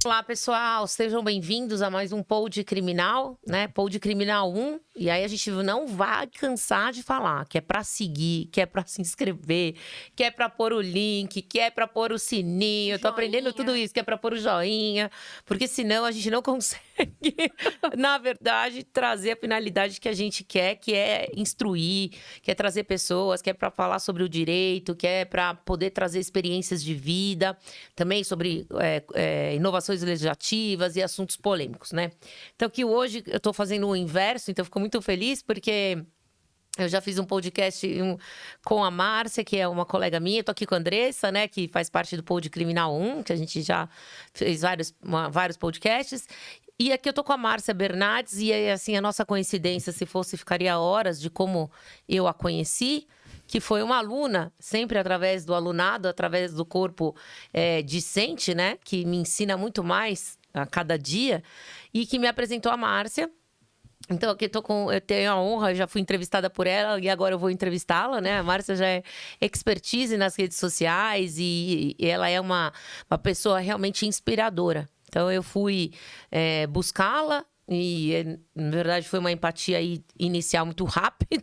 Olá, pessoal, sejam bem-vindos a mais um Pod Criminal, né? Pod Criminal 1. E aí a gente não vai cansar de falar que é pra seguir, que é pra se inscrever, que é pra pôr o link, que é pra pôr o sininho. Eu tô aprendendo tudo isso, que é pra pôr o joinha, porque senão a gente não consegue, na verdade, trazer a finalidade que a gente quer, que é instruir, que é trazer pessoas, que é pra falar sobre o direito, que é pra poder trazer experiências de vida, também sobre inovações legislativas e assuntos polêmicos, né? Então, que hoje eu tô fazendo o inverso, então eu fico muito feliz porque eu já fiz um podcast com a Márcia, que é uma colega minha. Eu tô aqui com a Andressa, né, que faz parte do Pod Criminal 1, que a gente já fez vários podcasts. E aqui eu tô com a Márcia Bernardes, e aí, assim, a nossa coincidência, se fosse, ficaria horas de como eu a conheci, que foi uma aluna, sempre através do alunado, através do corpo discente, né, que me ensina muito mais a cada dia, e que me apresentou a Márcia. Então, aqui eu tenho a honra, já fui entrevistada por ela e agora eu vou entrevistá-la, né? A Márcia já é expertise nas redes sociais e ela é uma pessoa realmente inspiradora. Então, eu fui buscá-la e, na verdade, foi uma empatia aí inicial muito rápida.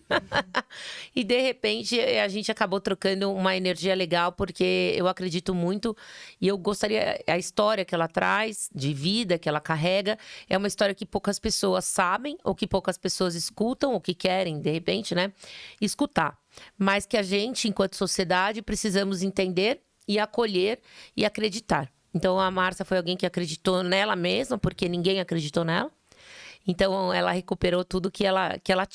E, de repente, a gente acabou trocando uma energia legal, porque eu acredito muito e eu gostaria... A história que ela traz, de vida que ela carrega, é uma história que poucas pessoas sabem, ou que poucas pessoas escutam, ou que querem, de repente, né, escutar. Mas que a gente, enquanto sociedade, precisamos entender e acolher e acreditar. Então, a Márcia foi alguém que acreditou nela mesma, porque ninguém acreditou nela. Então, ela recuperou tudo que ela tá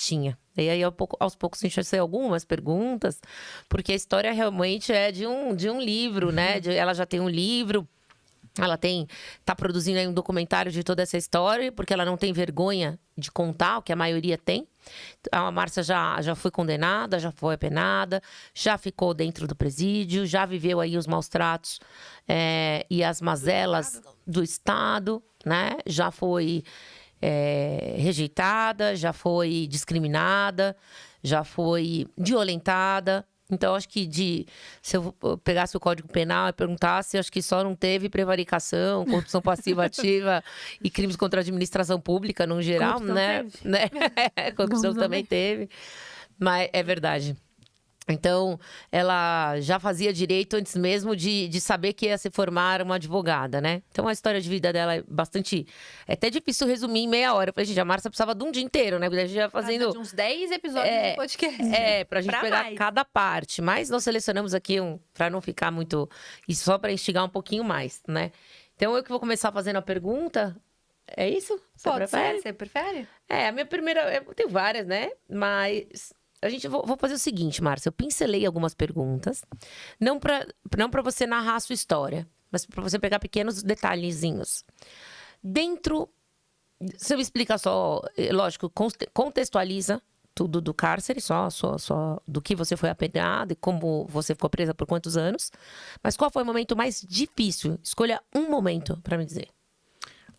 E aí, aos poucos, a gente vai fazer algumas perguntas, porque a história realmente é de um livro, né? Ela já tem um livro, ela tá produzindo aí um documentário de toda essa história, porque ela não tem vergonha de contar, o que a maioria tem. A Márcia já foi condenada, já foi apenada, já ficou dentro do presídio, já viveu aí os maus tratos e as mazelas do Estado, né? Já foi... rejeitada, já foi discriminada, já foi violentada. Então, acho que se eu pegasse o Código Penal e perguntasse, acho que só não teve prevaricação, corrupção passiva ativa e crimes contra a administração pública, no geral, corrupção né? Corrupção também teve. Mas é verdade. Então, ela já fazia direito antes mesmo de saber que ia se formar uma advogada, né? Então, a história de vida dela é bastante... É até difícil resumir em meia hora. Eu falei, gente, a Márcia precisava de um dia inteiro, né? Porque a gente ia fazendo... De uns 10 episódios do podcast. Pra gente pegar mais. Cada parte. Mas nós selecionamos aqui pra não ficar muito... E só pra instigar um pouquinho mais, né? Então, eu que vou começar fazendo a pergunta. É isso? Pode ser, você prefere? A minha primeira... Eu tenho várias, né? Mas... Vou fazer o seguinte, Márcia. Eu pincelei algumas perguntas. Não pra você narrar a sua história, mas pra você pegar pequenos detalhezinhos. Você me explica só, lógico, contextualiza tudo do cárcere, só do que você foi apenado e como você ficou presa por quantos anos. Mas qual foi o momento mais difícil? Escolha um momento pra me dizer.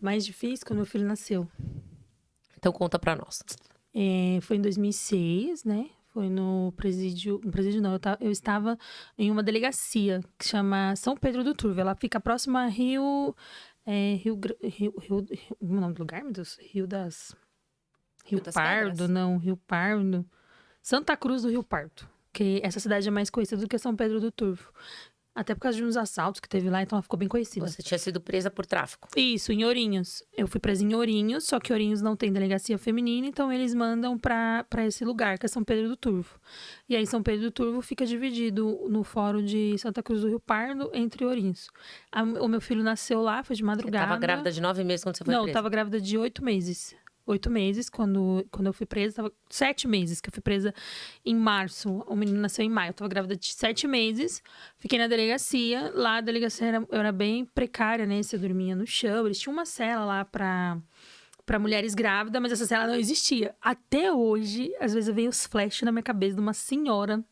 Mais difícil quando meu filho nasceu. Então conta pra nós. Foi em 2006, né? Foi no presídio... No presídio não, eu estava em uma delegacia que chama São Pedro do Turvo. Ela fica próxima a Rio... o nome do lugar, meu Deus? Rio Pardo, não. Rio Pardo. Santa Cruz do Rio Pardo. Que essa cidade é mais conhecida do que São Pedro do Turvo. Até por causa de uns assaltos que teve lá, então ela ficou bem conhecida. Você tinha sido presa por tráfico? Isso, em Ourinhos. Eu fui presa em Ourinhos, só que Ourinhos não tem delegacia feminina, então eles mandam pra esse lugar, que é São Pedro do Turvo. E aí São Pedro do Turvo fica dividido no fórum de Santa Cruz do Rio Pardo, entre Ourinhos. O meu filho nasceu lá, foi de madrugada. Você tava grávida de 9 meses quando você foi presa? Não, eu tava grávida de 8 meses. 8 meses, quando eu fui presa, tava 7 meses, que eu fui presa em março. O menino nasceu em maio, eu tava grávida de 7 meses. Fiquei na delegacia, lá a delegacia era bem precária, né? Você dormia no chão, eles tinham uma cela lá pra mulheres grávidas, mas essa cela não existia. Até hoje, às vezes vem os flashes na minha cabeça de uma senhora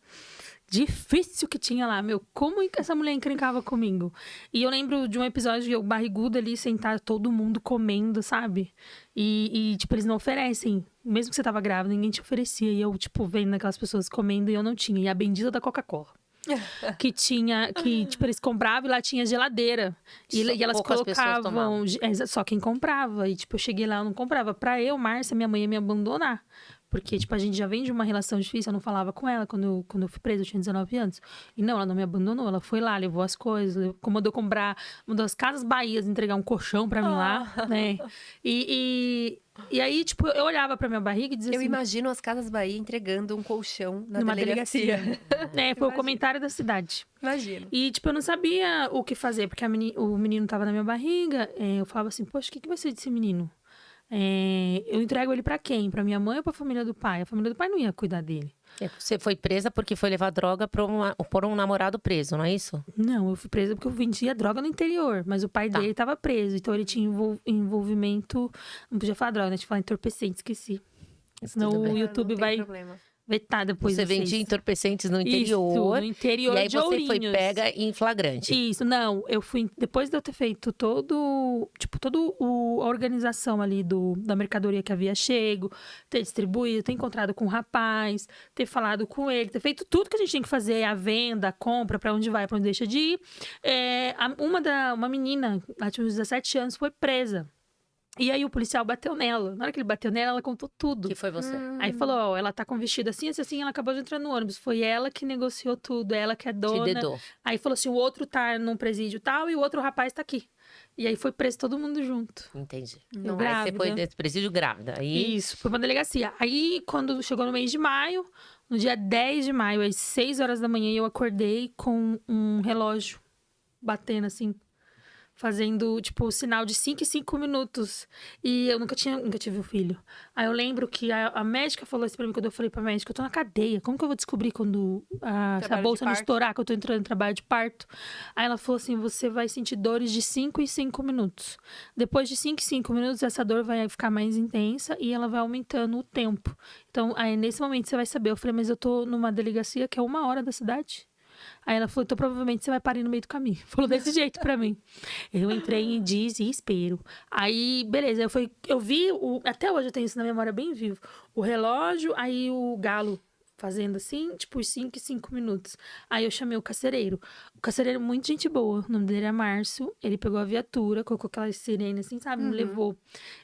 difícil que tinha lá, meu, como essa mulher encrencava comigo. E eu lembro de um episódio de eu barriguda ali, sentar todo mundo comendo, sabe? E tipo, eles não oferecem. Mesmo que você tava grávida, ninguém te oferecia. E eu, tipo, vendo aquelas pessoas comendo e eu não tinha. E a bendita da Coca-Cola. que tipo, eles compravam e lá tinha geladeira. E elas colocavam, só quem comprava. E, tipo, eu cheguei lá, eu não comprava. Pra eu, Márcia, minha mãe ia me abandonar. Porque, tipo, a gente já vem de uma relação difícil, eu não falava com ela quando eu fui presa, eu tinha 19 anos. E não, ela não me abandonou, ela foi lá, levou as coisas, mandou comprar, mandou as Casas Bahias entregar um colchão pra mim lá, né? E aí, tipo, eu olhava pra minha barriga e dizia assim... Eu imagino as Casas Bahia entregando um colchão numa delegacia. Foi o comentário da cidade. Imagino. E, tipo, eu não sabia o que fazer, porque o menino tava na minha barriga. Eu falava assim, poxa, o que vai ser desse menino? Eu entrego ele pra quem? Pra minha mãe ou pra família do pai? A família do pai não ia cuidar dele. Você foi presa porque foi levar droga por um namorado preso, não é isso? Não, eu fui presa porque eu vendia droga no interior. Mas o pai dele tava preso. Então ele tinha envolvimento... Não podia falar droga, né? Tinha que falar entorpecente, esqueci. Senão o YouTube vai... vetar depois. Você vendia entorpecentes no interior. Isso, no interior de E aí você Ourinhos. foi pega em flagrante. Isso, não. Eu fui... Depois de eu ter feito toda a organização ali da mercadoria que havia chego, ter distribuído, ter encontrado com o rapaz, ter falado com ele, ter feito tudo que a gente tinha que fazer, a venda, a compra, pra onde vai, pra onde deixa de ir. Uma menina, ela tinha uns 17 anos, foi presa. E aí o policial bateu nela. Na hora que ele bateu nela, ela contou tudo. Que foi você? Aí falou, ela tá com vestido assim, ela acabou de entrar no ônibus. Foi ela que negociou tudo, ela que é dona. Te dedou. Aí falou assim, o outro tá num presídio tal e o outro rapaz tá aqui. E aí foi preso todo mundo junto. Entendi. Grávida. Aí você foi desse presídio grávida. Aí... Isso, foi pra delegacia. Aí, quando chegou no mês de maio, no dia 10 de maio, às 6 horas da manhã, eu acordei com um relógio batendo assim, fazendo, tipo, o sinal de 5 em 5 minutos. E eu nunca tive um filho. Aí eu lembro que a médica falou assim pra mim, quando eu falei pra médica, eu tô na cadeia, como que eu vou descobrir quando se a bolsa não estourar, que eu tô entrando em trabalho de parto? Aí ela falou assim, você vai sentir dores de 5 em 5 minutos. Depois de 5 em 5 minutos, essa dor vai ficar mais intensa e ela vai aumentando o tempo. Então, aí nesse momento você vai saber. Eu falei, mas eu tô numa delegacia que é 1 hora da cidade. Aí ela falou, então provavelmente você vai parir no meio do caminho. Falou desse jeito pra mim. Eu entrei em desespero. Aí, beleza, eu vi, até hoje eu tenho isso na memória bem vivo. O relógio, aí o galo fazendo assim, tipo, 5 em 5 minutos. Aí eu chamei o carcereiro. O carcereiro, muito gente boa. O nome dele é Márcio. Ele pegou a viatura, colocou aquela sirene assim, sabe? Me levou.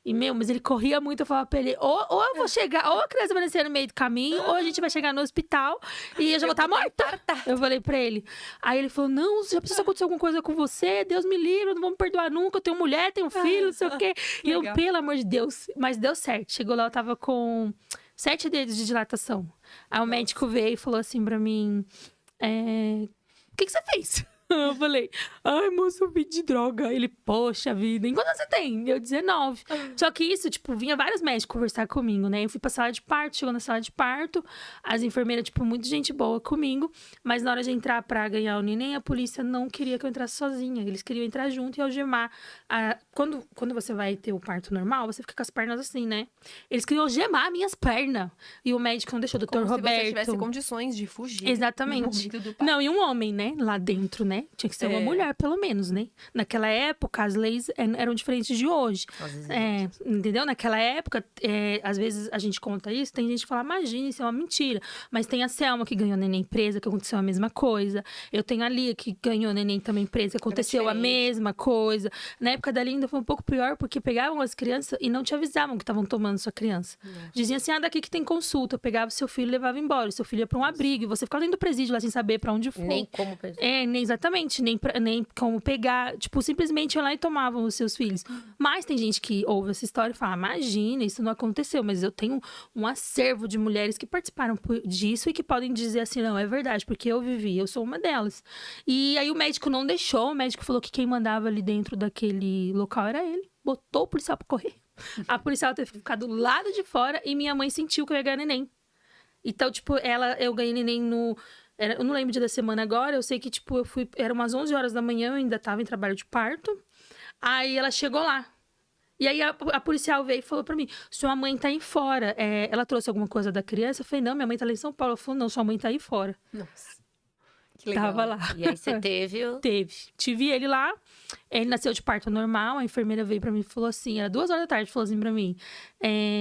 E, mas ele corria muito. Eu falava pra ele, ou eu vou chegar, ou a criança vai nascer no meio do caminho, ou a gente vai chegar no hospital e eu já vou estar morta. Eu falei pra ele. Aí ele falou, não, já precisa acontecer alguma coisa com você, Deus me livre, não vou me perdoar nunca, eu tenho mulher, tenho filho, não sei o quê. E eu, pelo amor de Deus, mas deu certo. Chegou lá, eu tava com 7 dedos de dilatação. Aí o médico veio e falou assim pra mim, o que você fez? Eu falei, ai, moço, eu vi de droga. Ele, poxa vida, quanto você tem? Eu, 19. Só que isso, tipo, vinha vários médicos conversar comigo, né? Eu fui pra sala de parto, chegou na sala de parto, as enfermeiras, tipo, muito gente boa comigo, mas na hora de entrar pra ganhar o neném, a polícia não queria que eu entrasse sozinha. Eles queriam entrar junto e algemar. Quando você vai ter o parto normal, você fica com as pernas assim, né? Eles queriam algemar minhas pernas. E o médico não deixou, o doutor Roberto. Se você tivesse condições de fugir. Exatamente. Não, e um homem, né? Lá dentro, né? Tinha que ser uma mulher, pelo menos, né? Naquela época, as leis eram diferentes de hoje. Entendeu? Naquela época, às vezes a gente conta isso, tem gente que fala, imagina, isso é uma mentira. Mas tem a Selma que ganhou neném presa, que aconteceu a mesma coisa. Eu tenho a Lia que ganhou neném também presa, que aconteceu a mesma coisa. Na época da Linda foi um pouco pior, porque pegavam as crianças e não te avisavam que estavam tomando sua criança. Diziam assim, daqui que tem consulta. Eu pegava seu filho e levava embora. Seu filho ia pra um abrigo. E você ficava dentro do presídio lá sem saber pra onde for. Nem como exatamente, nem como pegar. Tipo, simplesmente iam lá e tomavam os seus filhos. Mas tem gente que ouve essa história e fala, imagina, isso não aconteceu. Mas eu tenho um acervo de mulheres que participaram disso e que podem dizer assim, não, é verdade, porque eu vivi, eu sou uma delas. E aí o médico não deixou, o médico falou que quem mandava ali dentro daquele local era ele. Botou o policial pra correr. A policial teve que ficar do lado de fora e minha mãe sentiu que eu ia ganhar neném. Então, tipo, eu ganhei neném no... Eu não lembro o dia da semana agora, eu sei que, tipo, era umas 11 horas da manhã, eu ainda tava em trabalho de parto. Aí ela chegou lá. E aí a policial veio e falou pra mim, sua mãe tá aí fora. Ela trouxe alguma coisa da criança? Eu falei, não, minha mãe tá lá em São Paulo. Ela falou, não, sua mãe tá aí fora. Nossa. Que legal. Tava lá. E aí você teve o... Tive ele lá. Ele nasceu de parto normal. A enfermeira veio pra mim e falou assim... Era 2 horas da tarde, falou assim pra mim...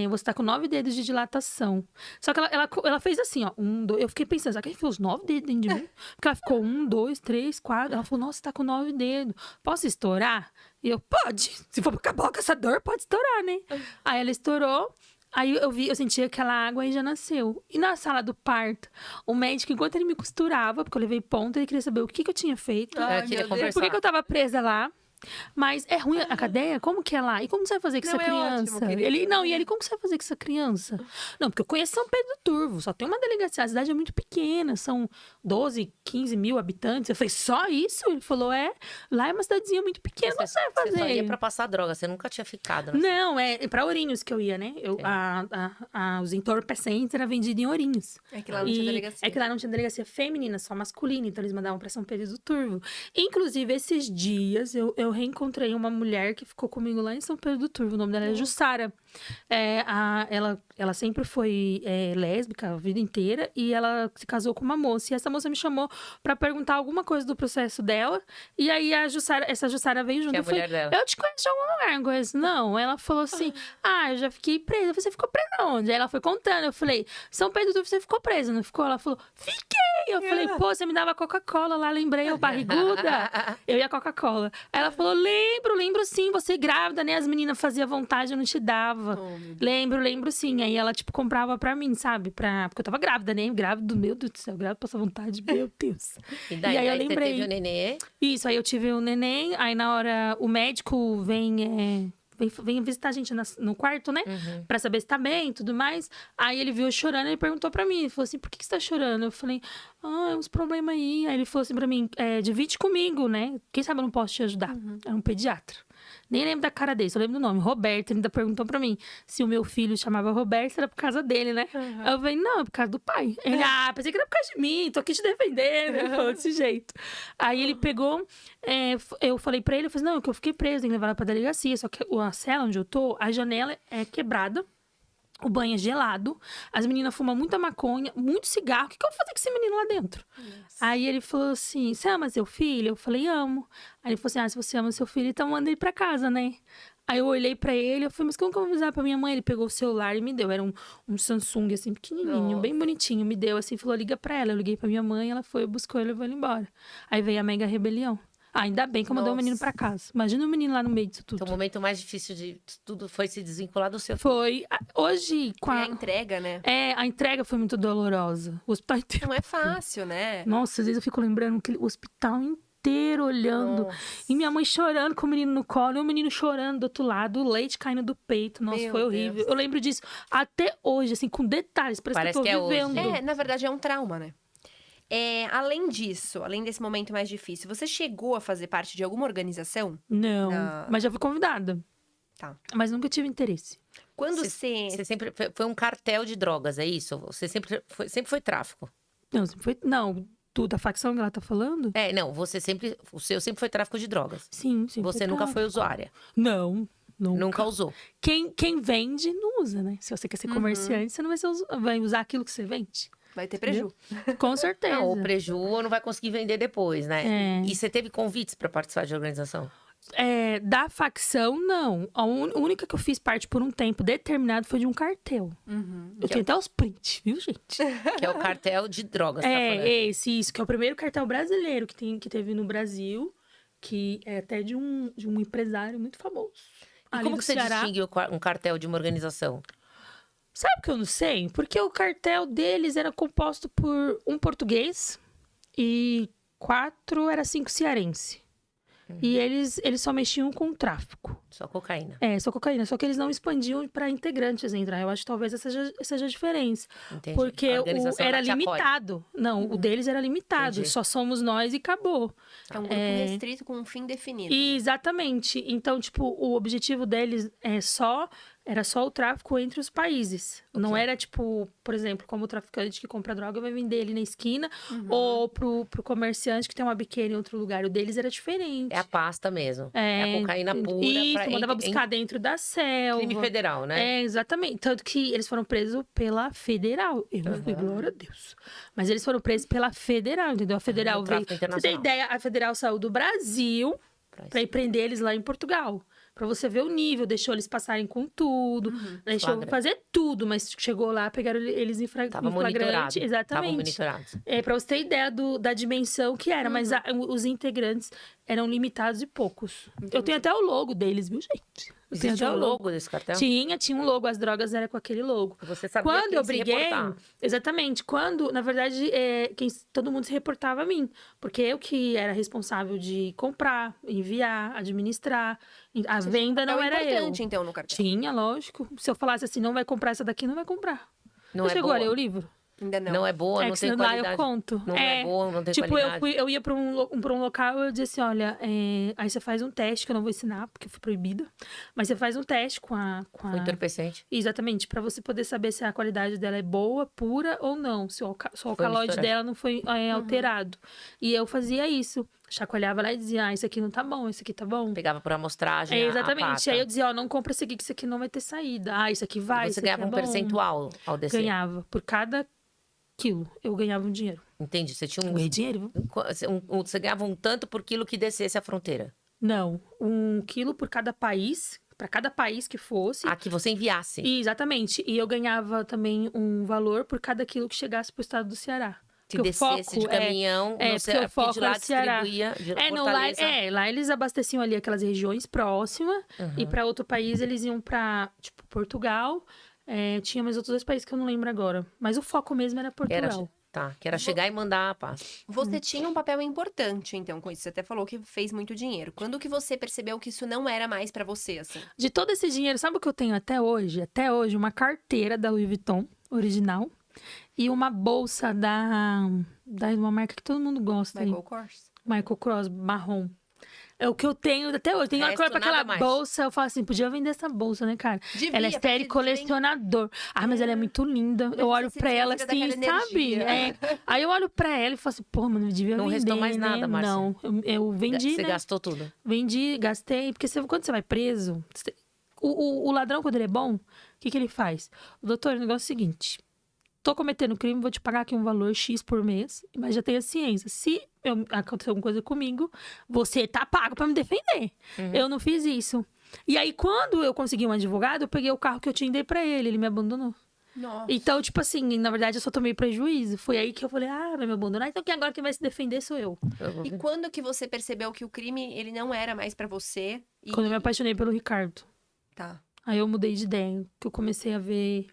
você tá com 9 dedos de dilatação. Só que ela fez assim, ó. 1, 2... Eu fiquei pensando, será que ela enfiou os 9 dedos dentro de mim? Porque ela ficou 1, 2, 3, 4... Ela falou, nossa, tá com 9 dedos. Posso estourar? E eu, pode. Se for acabar com essa dor, pode estourar, né? Aí ela estourou. Aí eu senti aquela água e já nasceu. E na sala do parto, o médico, enquanto ele me costurava, porque eu levei ponto, ele queria saber o que eu tinha feito. Eu queria conversar. Por que eu tava presa lá? Mas é ruim a cadeia? Como que é lá? E como você vai fazer com Não, essa é criança? ótimo, querido. E ele, como que você vai fazer com essa criança? Não, porque eu conheço São Pedro do Turvo, só tem uma delegacia, a cidade é muito pequena, são 12, 15 mil habitantes. Eu falei, só isso? Ele falou, lá é uma cidadezinha muito pequena, como você vai fazer? Você só ia pra passar droga, você nunca tinha ficado, né? Não, é pra Ourinhos que eu ia, né? Os entorpecentes eram vendidos em Ourinhos. É que lá não tinha delegacia. É que lá não tinha delegacia feminina, só masculina. Então eles mandavam pra São Pedro do Turvo. Inclusive, esses dias, eu reencontrei uma mulher que ficou comigo lá em São Pedro do Turvo. O nome dela é Jussara. Ela sempre foi lésbica a vida inteira. E ela se casou com uma moça. E essa moça me chamou pra perguntar alguma coisa do processo dela. E aí, essa Jussara veio junto. Que é a Eu falei, mulher dela. eu te conheço de algum lugar, não conheço? Não. Ela falou assim, eu já fiquei presa. Você ficou presa onde? Aí ela foi contando. Eu falei, São Pedro do Turvo, você ficou presa, não ficou? Ela falou, fiquei! Eu falei, pô, você me dava Coca-Cola lá, lembrei, eu barriguda. Eu e a Coca-Cola. Aí ela falou, lembro sim, você grávida, né? As meninas faziam vontade, eu não te dava. Lembro sim. Aí ela, tipo, comprava pra mim, sabe? Porque eu tava grávida, né? Grávida, meu Deus do céu, grávida passa vontade, meu Deus. E daí, aí eu você lembrei. teve o nenê? Isso, aí eu tive o neném, aí na hora o médico vem visitar a gente no quarto, né? Pra saber se tá bem e tudo mais. Aí ele viu eu chorando, ele perguntou pra mim, ele falou assim, por que você tá chorando? Eu falei, é uns problemas aí. Aí ele falou assim pra mim, divide comigo, né? Quem sabe eu não posso te ajudar. Era um pediatra. Nem lembro da cara dele, só lembro do nome. Roberto, ele ainda perguntou pra mim se o meu filho chamava Roberto, era por causa dele, né? Aí eu falei, não, é por causa do pai. Ele, pensei que era por causa de mim, tô aqui te defendendo. Ele falou desse jeito. Aí ele pegou, eu falei pra ele, eu falei, não, é que eu fiquei preso, tem que levar ela pra delegacia. Só que a cela onde eu tô, a janela é quebrada. O banho é gelado, as meninas fumam muita maconha, muito cigarro. O que eu vou fazer com esse menino lá dentro? Aí ele falou assim, você ama seu filho? Eu falei, amo. Aí ele falou assim, se você ama seu filho, então manda ele pra casa, né? Aí eu olhei pra ele, eu falei, mas como que eu vou avisar pra minha mãe? Ele pegou o celular e me deu. Era um Samsung, assim, pequenininho, bem bonitinho. Me deu, assim, falou, liga pra ela. Eu liguei pra minha mãe, ela foi, buscou ele e levou ele embora. Aí veio a mega rebelião. Ainda bem que eu mandei o menino pra casa. Imagina o menino lá no meio disso tudo. Então, o momento mais difícil de tudo foi se desvincular do seu filho. Foi. Hoje, com a entrega, né? A entrega foi muito dolorosa. O hospital inteiro. Não é fácil, né? Nossa, às vezes eu fico lembrando que o hospital inteiro olhando. Nossa. E minha mãe chorando com o menino no colo. E o menino chorando do outro lado. O leite caindo do peito. Nossa, Meu foi horrível. Deus. Eu lembro disso até hoje, assim, com detalhes. Parece que eu tô vivendo. Na verdade, é um trauma, né? Além disso, além desse momento mais difícil, você chegou a fazer parte de alguma organização? Não, Na- mas já fui convidada. Tá. Mas nunca tive interesse. Quando Você sempre foi um cartel de drogas, é isso? Você sempre foi tráfico? Não, sempre foi. Não, da facção que ela tá falando? Não, o seu sempre foi tráfico de drogas. Sim, sim. Você nunca foi usuária. Não, nunca. Nunca usou. Quem vende, não usa, né? Se você quer ser comerciante, você não vai usar aquilo que você vende. Vai ter preju. Com certeza. Não, o preju não vai conseguir vender depois, né? É. E você teve convites pra participar de organização? Da facção, não. A única que eu fiz parte por um tempo determinado foi de um cartel. Eu tenho até os prints, viu, gente? Que é o cartel de drogas, tá falando? Isso, que é o primeiro cartel brasileiro que teve no Brasil, que é até de um empresário muito famoso. E ali como do que você Ceará. distingue um cartel de uma organização? Sabe o que eu não sei? Porque o cartel deles era composto por um português e 5 cearense. E eles só mexiam com tráfico. Só cocaína. Só cocaína. Só que eles não expandiam para integrantes entrar. Eu acho que talvez essa seja a diferença. Entendi. Porque A organização era ela te acolhe. limitado. Não, o deles era limitado. Entendi. Só somos nós e acabou. É um grupo restrito com um fim definido. Exatamente. Então, tipo, o objetivo deles é só era só o tráfico entre os países. Não era, tipo, por exemplo, como o traficante que compra droga vai vender ali na esquina, ou pro comerciante que tem uma biqueira em outro lugar. O deles era diferente. É a pasta mesmo. É a cocaína pura. Isso, mandava buscar dentro da selva. Crime federal, né? É, exatamente. Tanto que eles foram presos pela federal. Eu não fui, glória a Deus. Mas eles foram presos pela federal, entendeu? A federal veio... tráfico Você tem internacional. ideia? A federal saiu do Brasil pra ir prender eles lá em Portugal. Pra você ver o nível, deixou eles passarem com tudo, deixou Flagra. fazer tudo, mas chegou lá, pegaram eles em Tava flagrante. monitorado. Exatamente. Estavam monitorados. É, pra você ter ideia da dimensão que era, mas os integrantes eram limitados e poucos. Eu tenho até o logo deles, viu, gente? Eu tenho Existe até um logo desse cartel? Tinha um logo, as drogas eram com aquele logo. Você sabia Quando quem eu se briguei, reportar. exatamente, na verdade, todo mundo se reportava a mim, porque eu que era responsável de comprar, enviar, administrar, a venda não era eu. importante, então, no cartão. Tinha, lógico. Se eu falasse assim, não vai comprar essa daqui, não vai comprar. Não Você é chegou a boa? ler o livro? Ainda não. Não é boa, É não que tem senão lá qualidade. eu conto. Não é boa, não tem tipo, qualidade. eu ia pra um local e eu dizia assim, olha, aí você faz um teste, que eu não vou ensinar, porque eu fui proibida. Mas você faz um teste com a... O entorpecente. Exatamente, pra você poder saber se a qualidade dela é boa, pura ou não. Se o alcaloide misturado. dela não foi alterado. E eu fazia isso. Chacoalhava lá e dizia, isso aqui não tá bom, isso aqui tá bom. Pegava por amostragem a Exatamente. pata. Aí eu dizia, ó, não compra esse aqui, que isso aqui não vai ter saída. Ah, isso aqui vai, Você isso aqui ganhava é um bom. percentual ao descer. Ganhava. Por cada quilo, eu ganhava um dinheiro. Entendi. Você tinha Ganhei dinheiro, viu? Você ganhava um tanto por quilo que descesse a fronteira. Não, 1 quilo por cada país, para cada país que fosse. Ah, que você enviasse. Exatamente. E eu ganhava também um valor por cada quilo que chegasse pro estado do Ceará. Se Porque o descesse foco de caminhão, porque o foco de lá era Ceará. distribuía de Não, lá, Fortaleza. lá eles abasteciam ali aquelas regiões próximas. Uhum. E para outro país eles iam para, tipo, Portugal. Tinha mais outros 2 países que eu não lembro agora. Mas o foco mesmo era Portugal. Que era chegar e mandar a paz. Você tinha um papel importante, então, com isso. Você até falou que fez muito dinheiro. Quando que você percebeu que isso não era mais pra você, assim? De todo esse dinheiro, sabe o que eu tenho até hoje? Até hoje, uma carteira da Louis Vuitton, original. E uma bolsa da uma marca que todo mundo gosta. aí. Michael Kors? Michael Kors, marrom. É o que eu tenho até hoje. Tem hora que eu olho pra Resto, aquela nada mais. bolsa, eu falo assim, podia vender essa bolsa, né, cara? Devia, Ela é porque série colecionador. Ah, mas ela é muito linda. Eu olho você pra ela desliga assim, daquela sabe? energia. Aí eu olho pra ela e falo assim, pô, mano, eu devia Não vender, restou mais né? nada, Márcia. Não, eu vendi, Você né? gastou tudo. Vendi, gastei. Porque quando você vai preso, o ladrão, quando ele é bom, o que ele faz? Doutor, o negócio é o seguinte. Tô cometendo crime, vou te pagar aqui um valor X por mês, mas já tenha ciência. Se acontecer alguma coisa comigo, você tá pago pra me defender. Eu não fiz isso. E aí, quando eu consegui um advogado, eu peguei o carro que eu tinha e dei pra ele me abandonou. Nossa. Então, tipo assim, na verdade, eu só tomei prejuízo. Foi aí que eu falei, vai me abandonar, então agora quem vai se defender sou eu. E quando que você percebeu que o crime, ele não era mais pra você? Quando eu me apaixonei pelo Ricardo. Tá. Aí eu mudei de ideia, que eu comecei a ver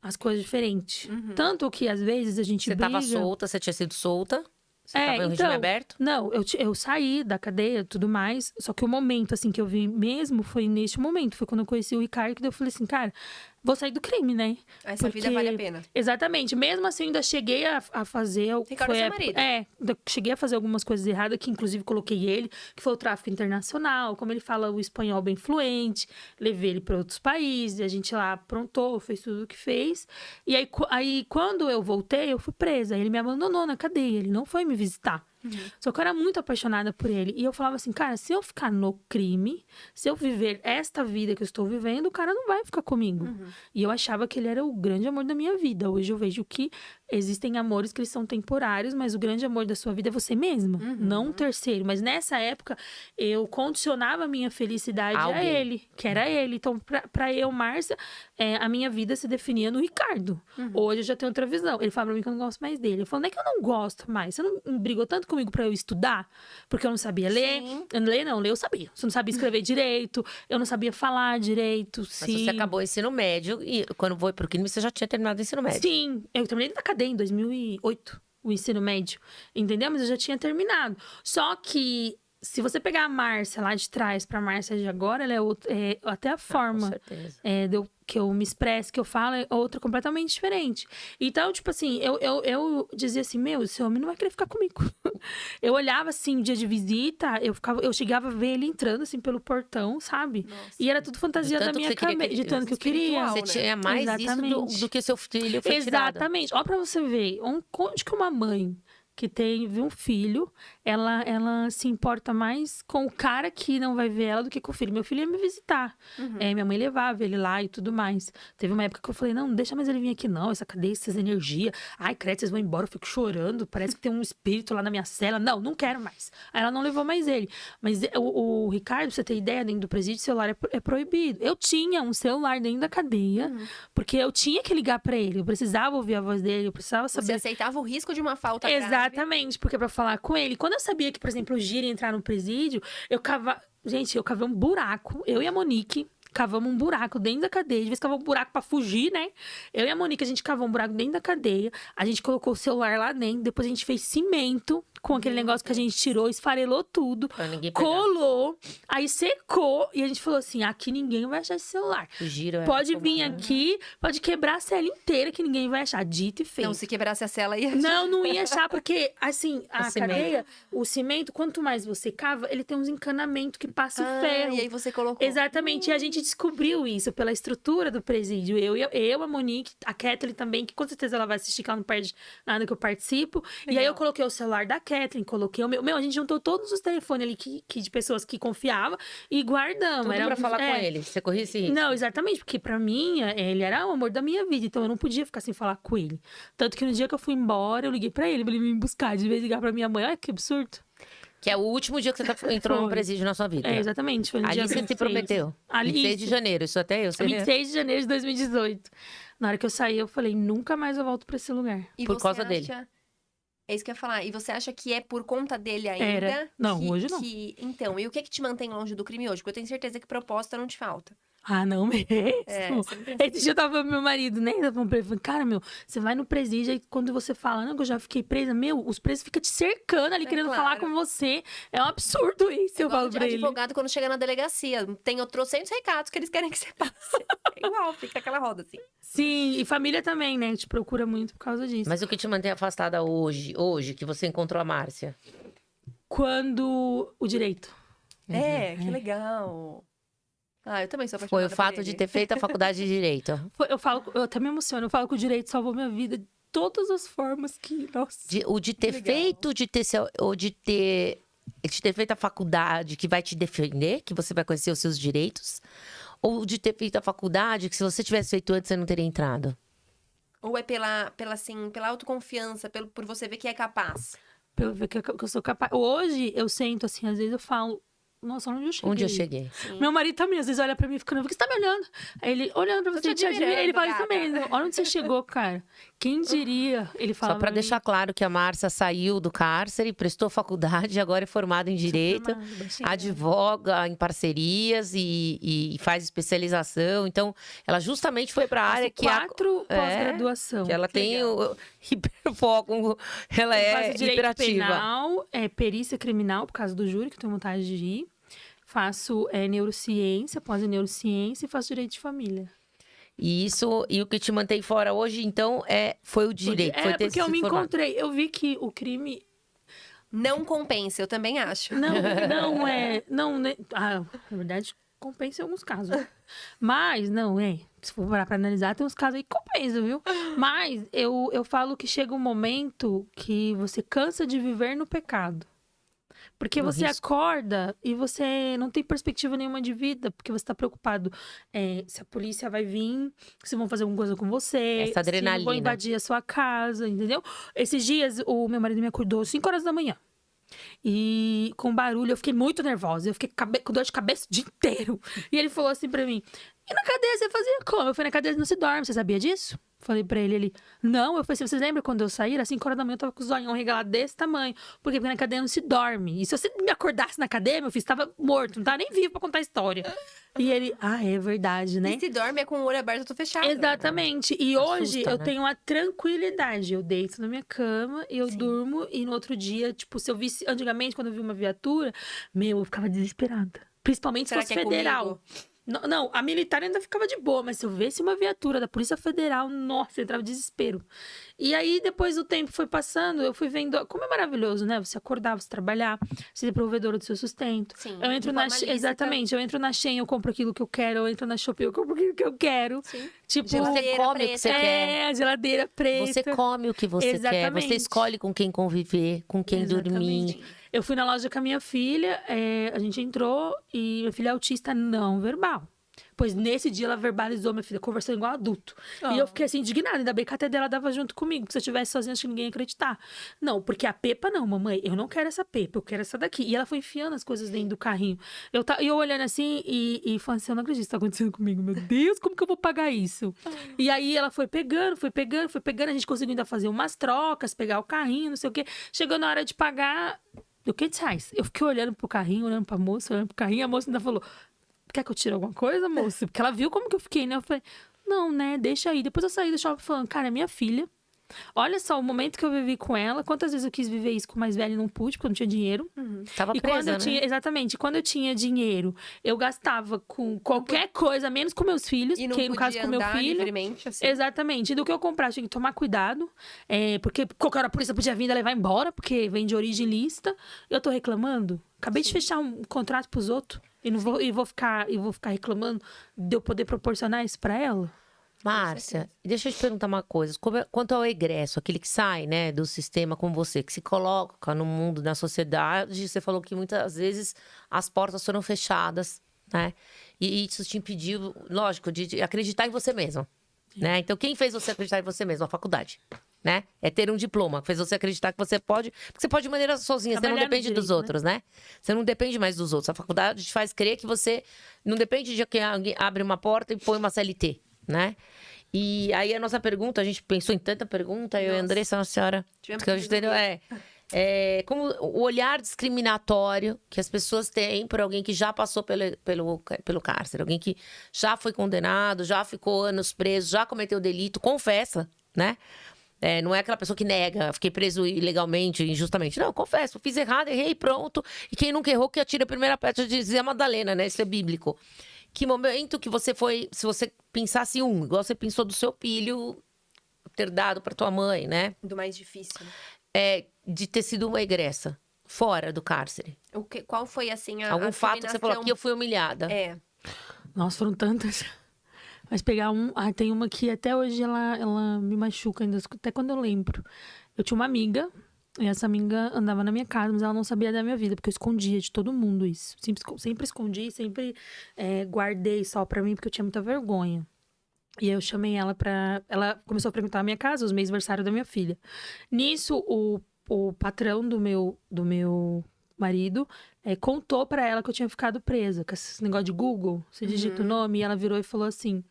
as coisas diferentes. Tanto que, às vezes, a gente Você briga... tava solta, você tinha sido solta. Você tava em regime então, aberto. Não, eu saí da cadeia e tudo mais. Só que o momento, assim, que eu vi mesmo foi neste momento. Foi quando eu conheci o Ricardo, que daí eu falei assim, cara, vou sair do crime, né? Essa vida vale a pena. Exatamente. Mesmo assim, ainda cheguei a fazer... Ricardo é seu marido. Ainda cheguei a fazer algumas coisas erradas, que inclusive coloquei ele, que foi o tráfico internacional, como ele fala o espanhol bem fluente, levei ele para outros países, a gente lá aprontou, fez tudo o que fez. E aí, quando eu voltei, eu fui presa. Ele me abandonou na cadeia, ele não foi me visitar. Só que eu era muito apaixonada por ele. E eu falava assim, cara, se eu ficar no crime, se eu viver esta vida que eu estou vivendo, o cara não vai ficar comigo. E eu achava que ele era o grande amor da minha vida. Hoje eu vejo que existem amores que eles são temporários, mas o grande amor da sua vida é você mesma, não um terceiro. Mas nessa época, eu condicionava a minha felicidade a ele, que era ele. Então, pra eu, Márcia, a minha vida se definia no Ricardo. Hoje eu já tenho outra visão. Ele fala pra mim que eu não gosto mais dele. Eu falo, não é que eu não gosto mais. Você não brigou tanto comigo pra eu estudar? Porque eu não sabia ler. Ler eu sabia. Você não sabia escrever direito. Eu não sabia falar direito. Mas você acabou o ensino médio e quando foi pro crime, você já tinha terminado o ensino médio. Sim, eu terminei na cadeia em 2008, o ensino médio, entendeu? Mas eu já tinha terminado. Só que se você pegar a Márcia lá de trás pra Márcia de agora, ela é até a Com forma certeza. que eu me expresso, que eu falo, é outra completamente diferente. Então, tipo assim, eu dizia assim, meu, esse homem não vai querer ficar comigo. Eu olhava assim, dia de visita, eu chegava a ver ele entrando assim pelo portão, sabe? Nossa. E era tudo fantasia De da tanto que minha você queria cabeça, que- de tanto que eu queria. espiritual, Você né? tinha mais Exatamente. isso do que seu filho foi tirado. Exatamente. Ó, pra você ver, onde que uma mãe que teve um filho, ela se importa mais com o cara que não vai ver ela do que com o filho. Meu filho ia me visitar. Minha mãe levava ele lá e tudo mais. Teve uma época que eu falei, não deixa mais ele vir aqui não, essa cadeia, essas energias. Ai, credo, vocês vão embora, eu fico chorando, parece que tem um espírito lá na minha cela. Não quero mais. Aí ela não levou mais ele. Mas o Ricardo, pra você ter ideia, dentro do presídio, o celular é proibido. Eu tinha um celular dentro da cadeia, porque eu tinha que ligar pra ele. Eu precisava ouvir a voz dele, eu precisava Você saber... aceitava o risco de uma falta grave? Exatamente, porque pra falar com ele, quando eu sabia que, por exemplo, o Gira ia entrar no presídio, eu cavava um buraco, eu e a Monique cavamos um buraco dentro da cadeia, de vez cavava um buraco pra fugir, né? Eu e a Monique, a gente cavou um buraco dentro da cadeia, a gente colocou o celular lá dentro, depois a gente fez cimento com aquele negócio que a gente tirou, esfarelou tudo, Pra ninguém pegar. colou, aí secou, e a gente falou assim, aqui ninguém vai achar esse celular. O giro é Pode como- vir aqui, pode quebrar a cela inteira que ninguém vai achar, dito e feito. Não, se quebrasse a cela ia... Não ia achar, porque, assim, a O cimento. cadeia, o cimento, quanto mais você cava, ele tem uns encanamentos que passa o ferro. E aí você colocou. Exatamente, e a gente descobriu isso pela estrutura do presídio. Eu, a Monique, a Kathleen também, que com certeza ela vai assistir, que ela não perde nada que eu participo. E aí eu coloquei o celular da Kathleen, coloquei o meu. A gente juntou todos os telefones ali de pessoas que confiava e guardamos. Tudo pra falar com é. ele. Você corria esse risco. Não, exatamente, porque pra mim, ele era o amor da minha vida, então eu não podia ficar sem falar com ele. Tanto que no dia que eu fui embora, eu liguei pra ele me buscar, de vez em ligar pra minha mãe, olha que absurdo. Que é o último dia que você entrou no Foi. presídio na sua vida. Exatamente, foi no Ali dia você 26. se prometeu. Ali, 26 de janeiro, isso até eu sei. 26 de janeiro de 2018. Na hora que eu saí, eu falei, nunca mais eu volto pra esse lugar. E por você causa dele. É isso que eu ia falar. E você acha que é por conta dele ainda? Era. Não, hoje não. Então, e o que te mantém longe do crime hoje? Porque eu tenho certeza que proposta não te falta. Ah, não mesmo. sempre assim. Esse dia eu tava com meu marido, né? Eu falei, cara, meu, você vai no presídio, aí quando você fala, não, que eu já fiquei presa, meu, os presos ficam te cercando ali, querendo claro. falar com você. É um absurdo isso, eu Igual falo pra ele. advogado quando chega na delegacia. Tem trocentos recados que eles querem que você passe. É igual, fica aquela roda assim. Sim, e família também, né? Te procura muito por causa disso. Mas o que te mantém afastada hoje, que você encontrou a Márcia? Quando o direito. Que legal. Ah, eu também sou apaixonada Foi o fato por de ele. ter feito a faculdade de Direito. Eu até me emociono, eu falo que o direito salvou minha vida de todas as formas que, nossa. O de ter legal. feito, ou de ter feito a faculdade que vai te defender, que você vai conhecer os seus direitos, ou de ter feito a faculdade que se você tivesse feito antes, você não teria entrado. Ou é pela autoconfiança, por você ver que é capaz. Pelo ver que eu sou capaz. Hoje, eu sento assim, às vezes eu falo, nossa, onde eu cheguei? Onde eu cheguei? Meu marido também, às vezes, olha pra mim e fica, por que você tá me olhando? Aí ele, olhando pra Tô você, te admirando, ele fala isso gata. mesmo. Olha onde você chegou, cara. Quem diria? Ele fala Só pra deixar claro que a Márcia saiu do cárcere, prestou faculdade, agora é formada em Direito, advoga em parcerias e faz especialização. Então, ela justamente foi pra área que... 4 pós-graduação. Que ela Que tem legal. o hiperfoco, ela Eu é faço direito hiperativa. penal, perícia criminal, por causa do júri, que eu tenho vontade de ir. Faço neurociência, pós em neurociência e faço direito de família. E o que te mantém fora hoje, então, foi o direito. Foi ter porque eu se me formado. encontrei, eu vi que o crime Não compensa, eu também acho. não é, não, né? Na verdade, compensa em alguns casos. Mas, se for parar pra analisar, tem uns casos aí que compensa, viu? Mas eu falo que chega um momento que você cansa de viver no pecado. Porque No você risco. acorda e você não tem perspectiva nenhuma de vida, porque você tá preocupado se a polícia vai vir, se vão fazer alguma coisa com você, Essa se adrenalina. vão invadir a sua casa, entendeu? Esses dias, o meu marido me acordou 5 horas da manhã. E com barulho, eu fiquei muito nervosa. Eu fiquei com dor de cabeça o dia inteiro. E ele falou assim pra mim, e na cadeia você fazia como? Eu falei, na cadeia não se dorme, você sabia disso? Falei pra ele, não, eu falei assim, vocês lembram quando eu saí? Às 5 horas da manhã eu tava com os olhos regalados desse tamanho. Porque na cadeia não se dorme. E se você me acordasse na cadeia, meu filho, estava morto, não tava nem vivo pra contar a história. E ele, é verdade, né? E se dorme é com o olho aberto, eu tô fechado. Exatamente. E hoje Assusta, eu né? tenho a tranquilidade. Eu deito na minha cama e eu durmo. E no outro dia, tipo, se eu visse... Antigamente, quando eu vi uma viatura, eu ficava desesperada. Principalmente Será se fosse que é federal. comigo? Não, a militar ainda ficava de boa, mas se eu visse uma viatura da Polícia Federal, nossa, eu entrava em desespero. E aí, depois o tempo foi passando, eu fui vendo como é maravilhoso, né? Você acordar, você trabalhar, você ser provedora do seu sustento. Sim, Eu entro de na forma lícita. Exatamente, eu entro na Shein, eu compro aquilo que eu quero, eu entro na Shopee, eu compro aquilo que eu quero. Sim. Tipo, Você Geladeira come o preta. que você quer. a geladeira preta. Você come o que você quer. Você Exatamente. escolhe com quem conviver, com quem dormir. Exatamente. Eu fui na loja com a minha filha, a gente entrou e minha filha é autista não verbal. Pois nesse dia ela verbalizou, minha filha, conversando igual adulto. E eu fiquei assim, indignada. Ainda bem que a até dela dava junto comigo. Porque se eu estivesse sozinha, acho que ninguém ia acreditar. Não, porque a Pepa não, mamãe. Eu não quero essa Pepa, eu quero essa daqui. E ela foi enfiando as coisas dentro do carrinho. Eu olhando assim e falando assim, eu não acredito que isso tá acontecendo comigo. Meu Deus, como que eu vou pagar isso? E aí ela foi pegando. A gente conseguiu ainda fazer umas trocas, pegar o carrinho, não sei o quê. Chegou na hora de pagar, deu R$500. Eu fiquei olhando pro carrinho, olhando pra moça, olhando pro carrinho. A moça ainda falou... Quer que eu tire alguma coisa, moça? Porque ela viu como que eu fiquei, né? Eu falei, não, né? Deixa aí. Depois eu saí do shopping falando, cara, é minha filha. Olha só, o momento que eu vivi com ela. Quantas vezes eu quis viver isso com mais velha e não pude, porque eu não tinha dinheiro. Tava E presa, quando eu né? tinha, exatamente, quando eu tinha dinheiro, eu gastava com qualquer coisa, menos com meus filhos, E não porque no caso podia com meu andar filho. livremente, assim. Exatamente. E do que eu comprar, tinha que tomar cuidado. Porque qualquer hora a polícia podia vir e levar embora, porque vem de origem lícita. Eu tô reclamando. Acabei de fechar um contrato pros outros. E vou ficar reclamando de eu poder proporcionar isso pra ela? Márcia, deixa eu te perguntar uma coisa. Quanto ao egresso, aquele que sai, né, do sistema como você, que se coloca no mundo, na sociedade, você falou que muitas vezes as portas foram fechadas, né? E isso te impediu, lógico, de acreditar em você mesma, né? Então, quem fez você acreditar em você mesma? A faculdade, né? É ter um diploma que fez você acreditar que você pode... Porque você pode de maneira sozinha, você não Trabalhar no depende dos direito, outros, né? Você não depende mais dos outros. A faculdade te faz crer que você não depende de que alguém abre uma porta e põe uma CLT, né? E aí a nossa pergunta, a gente pensou em tanta pergunta, eu e a Andressa, a senhora... Tivemos Que a que gente entendeu, como o olhar discriminatório que as pessoas têm por alguém que já passou pelo cárcere, alguém que já foi condenado, já ficou anos preso, já cometeu delito, confessa, né? Não é aquela pessoa que nega, fiquei preso ilegalmente, injustamente. Não, confesso, fiz errado, errei, pronto. E quem nunca errou, que atira a primeira pedra, dizia a Madalena, né? Isso é bíblico. Que momento que você foi, se você pensasse igual você pensou do seu filho ter dado pra tua mãe, né? Do mais difícil. Né? De ter sido uma egressa, fora do cárcere. Qual foi, assim, a Algum fato que você falou, aqui eu fui humilhada. Nossa, foram tantas. Mas pegar tem uma que até hoje ela me machuca ainda, até quando eu lembro. Eu tinha uma amiga, e essa amiga andava na minha casa, mas ela não sabia da minha vida, porque eu escondia de todo mundo isso. Sempre escondi, sempre guardei só pra mim, porque eu tinha muita vergonha. E aí eu chamei ela pra... Ela começou a frequentar a minha casa, os meses aniversário da minha filha. Nisso, o patrão do meu marido contou pra ela que eu tinha ficado presa. Com esse negócio de Google, você digita o nome, e ela virou e falou assim...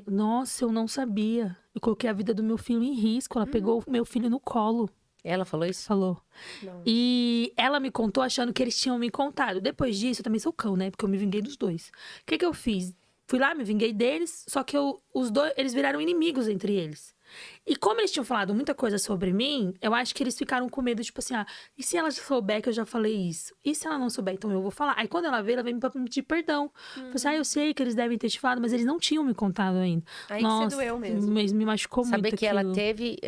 Nossa, eu não sabia. Eu coloquei a vida do meu filho em risco. Ela pegou o meu filho no colo. Ela falou isso? Falou. Não. E ela me contou achando que eles tinham me contado. Depois disso, eu também sou cão, né? Porque eu me vinguei dos dois. O que eu fiz? Fui lá, me vinguei deles, só que os dois, eles viraram inimigos entre eles. E como eles tinham falado muita coisa sobre mim, eu acho que eles ficaram com medo, tipo assim, e se ela souber que eu já falei isso? E se ela não souber, então eu vou falar. Aí quando ela veio me pedir perdão. Falei assim, eu sei que eles devem ter te falado, mas eles não tinham me contado ainda. Aí Nossa, que você doeu mesmo. Mas me machucou muito Saber que ela aquilo. teve...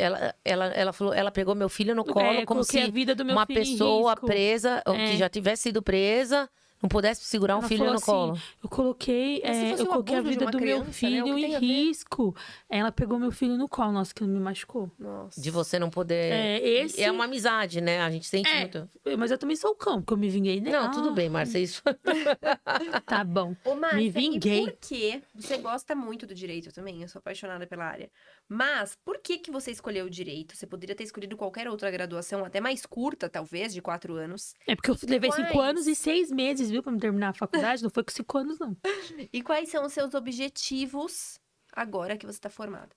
Ela falou, ela pegou meu filho no colo como coloquei se a vida do meu uma filho em pessoa risco. presa, ou que já tivesse sido presa, não pudesse segurar um Ela filho falou no assim, colo. eu coloquei, Mas se fosse eu um coloquei a abuso de vida uma do meu criança, né? O filho que em tem a ver? risco. Ela pegou meu filho no colo. Nossa, que me machucou. Nossa. De você não poder... Esse- É uma amizade, né? A gente sente muito... Mas eu também sou cão, porque eu me vinguei dele. Não, tudo bem, Márcia, isso... Tá bom. Ô, Márcia, Me vinguei. e por que você gosta muito do direito também? Eu sou apaixonada pela área. Mas por que você escolheu o direito? Você poderia ter escolhido qualquer outra graduação, até mais curta, talvez, de 4 anos. É porque eu levei 5 Quais? anos e 6 meses, viu, pra me terminar a faculdade. Não foi com 5 anos, não. E quais são os seus objetivos agora que você está formada?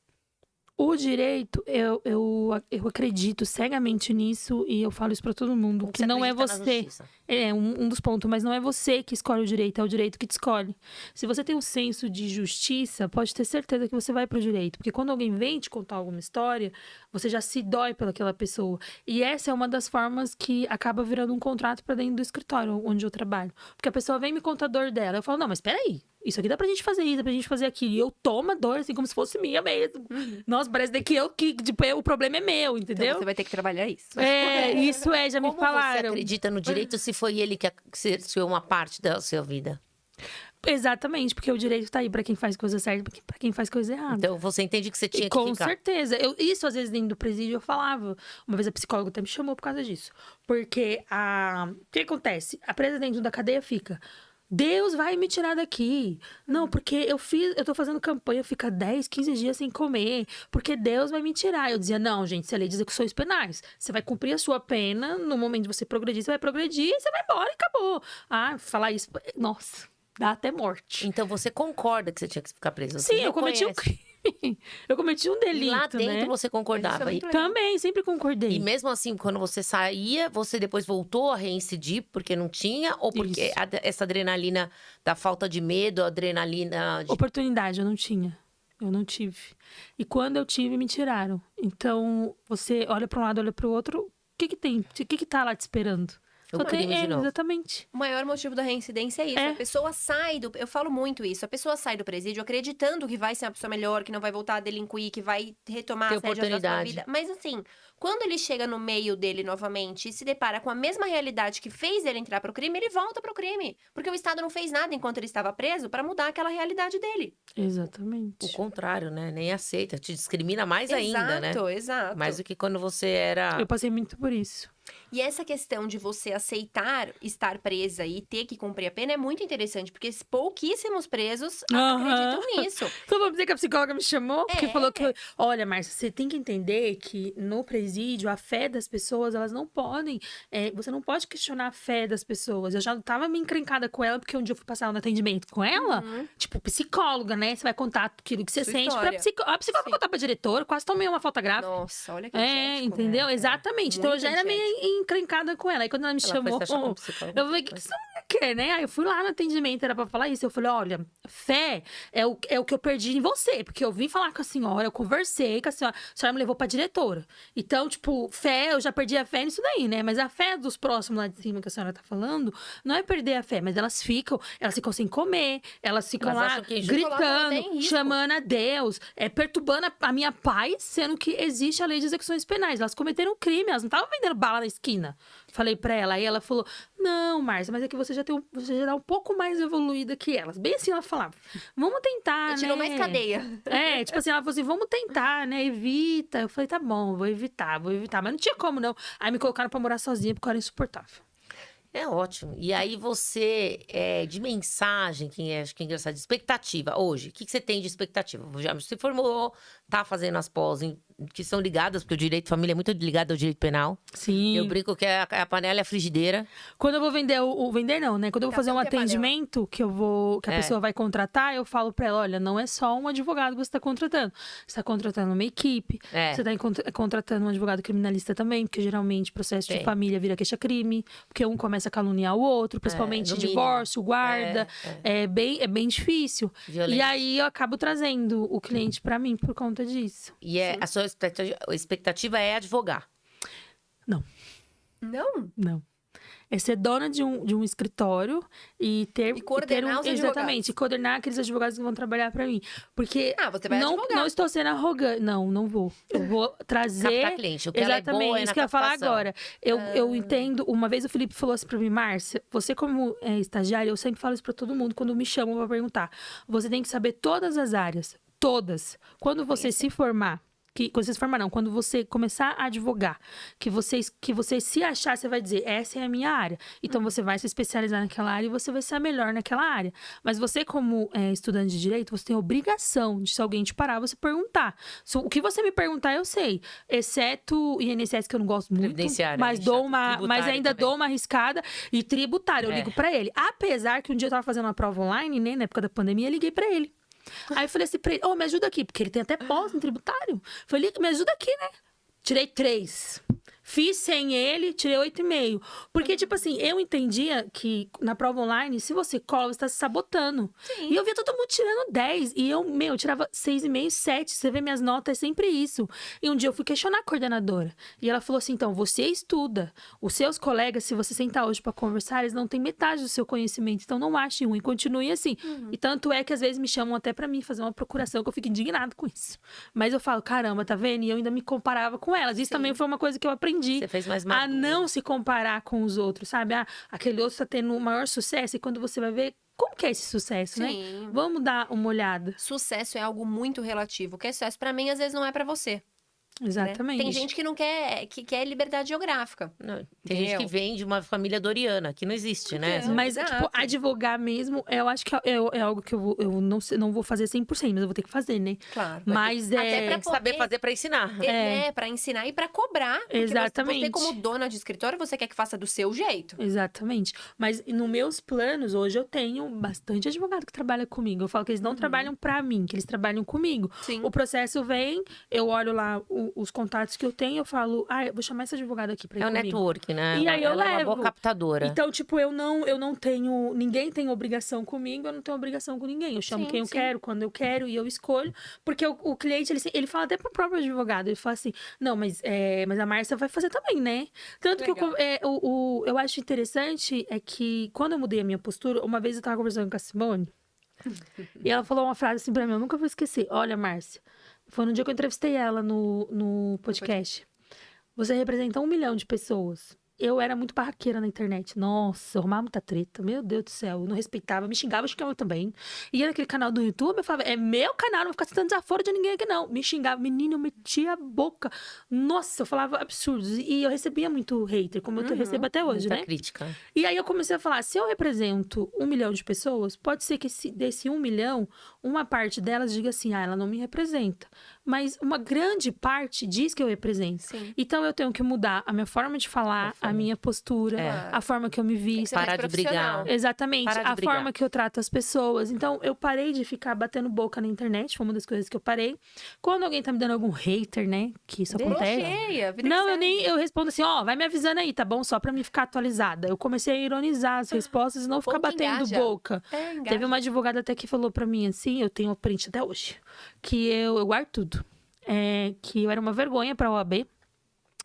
O direito, eu acredito cegamente nisso e eu falo isso pra todo mundo, que Você não é acredita na você. justiça. É um dos pontos, mas não é você que escolhe o direito, é o direito que te escolhe. Se você tem um senso de justiça, pode ter certeza que você vai pro direito. Porque quando alguém vem te contar alguma história, você já se dói pelaquela pessoa. E essa é uma das formas que acaba virando um contrato pra dentro do escritório onde eu trabalho. Porque a pessoa vem me contar a dor dela. Eu falo, não, mas peraí. Isso aqui dá pra gente fazer isso, dá pra gente fazer aquilo. E eu tomo a dor, assim, como se fosse minha mesmo. Nossa, parece que tipo, o problema é meu, Então entendeu? você vai ter que trabalhar isso. Isso já me Como falaram. você acredita no direito se foi ele que cerceou uma parte da sua vida? Exatamente, porque o direito tá aí pra quem faz coisa certa e pra quem faz coisa errada. Então você entende que você tinha E que com ficar. certeza. Isso, às vezes, dentro do presídio, eu falava. Uma vez a psicóloga até me chamou por causa disso. Porque o que acontece? A presa dentro da cadeia fica... Deus vai me tirar daqui. Não, porque eu tô fazendo campanha, fica 10, 15 dias sem comer, porque Deus vai me tirar. Eu dizia, não, gente, se a lei diz execuções penais, você vai cumprir a sua pena, no momento de você progredir, você vai progredir, você vai embora e acabou. Falar isso, nossa, dá até morte. Então você concorda que você tinha que ficar preso? Você Sim, eu cometi um reconhece. crime. Eu cometi um E delito, lá dentro né? você concordava. Isso é E, muito legal. Também, sempre concordei. e mesmo assim, quando você saía, você depois voltou a reincidir porque não tinha? Ou porque Isso. essa adrenalina da falta de medo, a adrenalina de... Oportunidade, eu não tinha. Eu não tive. E quando eu tive, me tiraram. Então, você olha pra um lado, olha pro outro. O que que tem? O que que tá lá te esperando? O crime de novo. Exatamente. O maior motivo da reincidência é isso. É. A pessoa sai do... Eu falo muito isso. A pessoa sai do presídio acreditando que vai ser uma pessoa melhor, que não vai voltar a delinquir, que vai retomar Ter as rédeas da sua oportunidade. vida. Mas assim, quando ele chega no meio dele novamente e se depara com a mesma realidade que fez ele entrar pro crime, ele volta pro crime. Porque o Estado não fez nada enquanto ele estava preso pra mudar aquela realidade dele. Exatamente. O contrário, né? Nem aceita. Te discrimina mais ainda, né? Exato. Mais do que quando você era... Eu passei muito por isso. E essa questão de você aceitar estar presa e ter que cumprir a pena é muito interessante, porque pouquíssimos presos acreditam nisso. Então, vamos dizer que a psicóloga me chamou, porque É. falou que... Olha, Márcia, você tem que entender que no presídio, a fé das pessoas, elas não podem... você não pode questionar a fé das pessoas. Eu já tava me encrencada com ela, porque um dia eu fui passar um atendimento com ela. Tipo, psicóloga, né? Você vai contar aquilo que você Sua sente história. pra psicóloga. A psicóloga vai contar pra diretora, quase tomei uma falta grave. Nossa, olha que antiético, Entendeu? né? Exatamente. Então, eu Muito já era meio antiético. encrencada com ela. Aí, quando ela me Ela chamou... foi se achar como psicóloga. Eu falei, o que você quer, né? Aí eu fui lá no atendimento, era pra falar isso. Eu falei, olha, fé é o que eu perdi em você. Porque eu vim falar com a senhora, eu conversei com a senhora me levou pra diretora. Então, tipo, fé, eu já perdi a fé nisso daí, né? Mas a fé dos próximos lá de cima que a senhora tá falando, não é perder a fé, mas elas ficam sem comer, elas ficam Elas lá acham que coloca ela até em gritando, risco. chamando a Deus, perturbando a minha paz, sendo que existe a lei de execuções penais. Elas cometeram um crime, elas não estavam vendendo bala na esquina. Falei pra ela, aí ela falou, não, Márcia, mas é que você já tá um pouco mais evoluída que elas. Bem assim ela falava, vamos tentar, né? Tirou mais cadeia. Tipo assim, ela falou assim, vamos tentar, né? Evita. Eu falei, tá bom, vou evitar. Mas não tinha como, não. Aí me colocaram pra morar sozinha porque eu era insuportável. É ótimo. E aí você, de mensagem, acho que é engraçado, de expectativa, hoje, o que você tem de expectativa? Já se formou, tá fazendo as pós, que são ligadas, porque o direito de família é muito ligado ao direito penal. Sim. Eu brinco que a panela e a frigideira. Quando eu vou vender, vender não, né? Quando eu vou fazer um Capão que é panela. atendimento que a pessoa vai contratar, eu falo pra ela, olha, não é só um advogado que você tá contratando. Você tá contratando uma equipe, você tá contratando um advogado criminalista também, porque geralmente processo de família vira queixa-crime, porque um começa a caluniar o outro, principalmente no mínimo. divórcio, guarda. É bem difícil. Violência. E aí eu acabo trazendo o cliente pra mim por conta disso. E a sua expectativa é advogar. Não? Não. É ser dona de um escritório e ter... E coordenar os exatamente, advogados. e coordenar aqueles advogados que vão trabalhar pra mim. Porque Você vai advogar. não estou sendo arrogante. Não vou. Eu vou trazer... Captar cliente. O que ela é Exatamente, boa é isso na que eu ia falar captação. agora. Eu entendo... Uma vez o Felipe falou assim pra mim, Márcia, você como estagiária, eu sempre falo isso pra todo mundo quando me chamam pra perguntar. Você tem que saber todas as áreas. Todas. Quando você se formar... quando você começar a advogar, que você se achar, você vai dizer, essa é a minha área. Então, você vai se especializar naquela área e você vai ser a melhor naquela área. Mas você, como estudante de direito, você tem a obrigação de, se alguém te parar, você perguntar. O que você me perguntar, eu sei. Exceto o INSS, que eu não gosto muito. Previdenciário, Mas, tributário mas ainda também. dou uma arriscada. E tributário, eu ligo pra ele. Apesar que um dia eu tava fazendo uma prova online, né, na época da pandemia, eu liguei pra ele. Aí eu falei assim pra ele, me ajuda aqui, porque ele tem até pós em tributário. Falei, me ajuda aqui, né? Tirei 3. Fiz sem ele, tirei 8,5. Porque, tipo assim, eu entendia que na prova online, se você cola, você tá se sabotando. Sim. E eu via todo mundo tirando 10. E eu tirava 6,5, 7. Você vê minhas notas, é sempre isso. E um dia eu fui questionar a coordenadora. E ela falou assim, então, você estuda. Os seus colegas, se você sentar hoje pra conversar, eles não têm metade do seu conhecimento. Então, não ache um e continue assim. E tanto é que, às vezes, me chamam até pra mim fazer uma procuração, que eu fico indignado com isso. Mas eu falo, caramba, tá vendo? E eu ainda me comparava com elas. Isso também foi uma coisa que eu aprendi. Você fez mais A maduro. não se comparar com os outros, sabe? Aquele outro tá tendo o maior sucesso e quando você vai ver, como que é esse sucesso, né? Sim. Vamos dar uma olhada. Sucesso é algo muito relativo. O que é sucesso pra mim, às vezes, não é pra você. Né? Exatamente. Tem gente que não quer, que quer liberdade geográfica. Não, tem gente que vem de uma família doriana, que não existe, né? Entendeu? Mas, Exato. tipo, advogar mesmo, eu acho que é algo que eu não vou fazer 100%, mas eu vou ter que fazer, né? Claro. Mas Até é... pra Saber poder- fazer pra ensinar. Pra ensinar e pra cobrar. Porque Exatamente. Você, como dona de escritório, você quer que faça do seu jeito. Exatamente. Mas nos meus planos, hoje eu tenho bastante advogado que trabalha comigo. Eu falo que eles não trabalham pra mim, que eles trabalham comigo. Sim. O processo vem, eu olho lá os contatos que eu tenho, eu falo, eu vou chamar esse advogado aqui pra ir É o comigo. network, né? E aí eu Ela é uma levo. boa captadora. Então, tipo, eu não tenho... Ninguém tem obrigação comigo, eu não tenho obrigação com ninguém. Eu chamo Sim, quem eu sim. quero, quando eu quero, e eu escolho. Porque o cliente, ele fala até pro próprio advogado. Ele fala assim, não, mas a Márcia vai fazer também, né? Tanto que Legal. eu acho interessante é que, quando eu mudei a minha postura, uma vez eu tava conversando com a Simone, e ela falou uma frase assim pra mim, eu nunca vou esquecer. Olha, Márcia, foi no dia que eu entrevistei ela no podcast. Você representa 1 milhão de pessoas. Eu era muito barraqueira na internet. Nossa, eu arrumava muita treta. Meu Deus do céu. Eu não respeitava, me xingava, eu também. Ia naquele canal do YouTube, eu falava, é meu canal, não vou ficar citando desaforo de ninguém aqui, não. Me xingava, menina, eu metia a boca. Nossa, eu falava absurdos. E eu recebia muito hater, como eu recebo até hoje, Muita né? crítica. E aí eu comecei a falar, se eu represento 1 milhão de pessoas, pode ser que desse 1 milhão, uma parte delas diga assim, ela não me representa. Mas uma grande parte diz que eu represento. Sim. Então eu tenho que mudar a minha forma de falar, a minha postura, É. a forma que eu me visto. ser mais Parar de brigar. profissional. Exatamente, Parar de a brigar. forma que eu trato as pessoas. Então, eu parei de ficar batendo boca na internet, foi uma das coisas que eu parei. Quando alguém tá me dando algum hater, né, que isso acontece. Bloqueia, vida Não, que segue. eu respondo assim, vai me avisando aí, tá bom? Só pra me ficar atualizada. Eu comecei a ironizar as respostas e não ficar Bom que batendo engaja. boca. Engaja. Teve uma advogada até que falou pra mim assim, eu tenho um print até hoje, que eu guardo tudo. Que eu era uma vergonha pra OAB,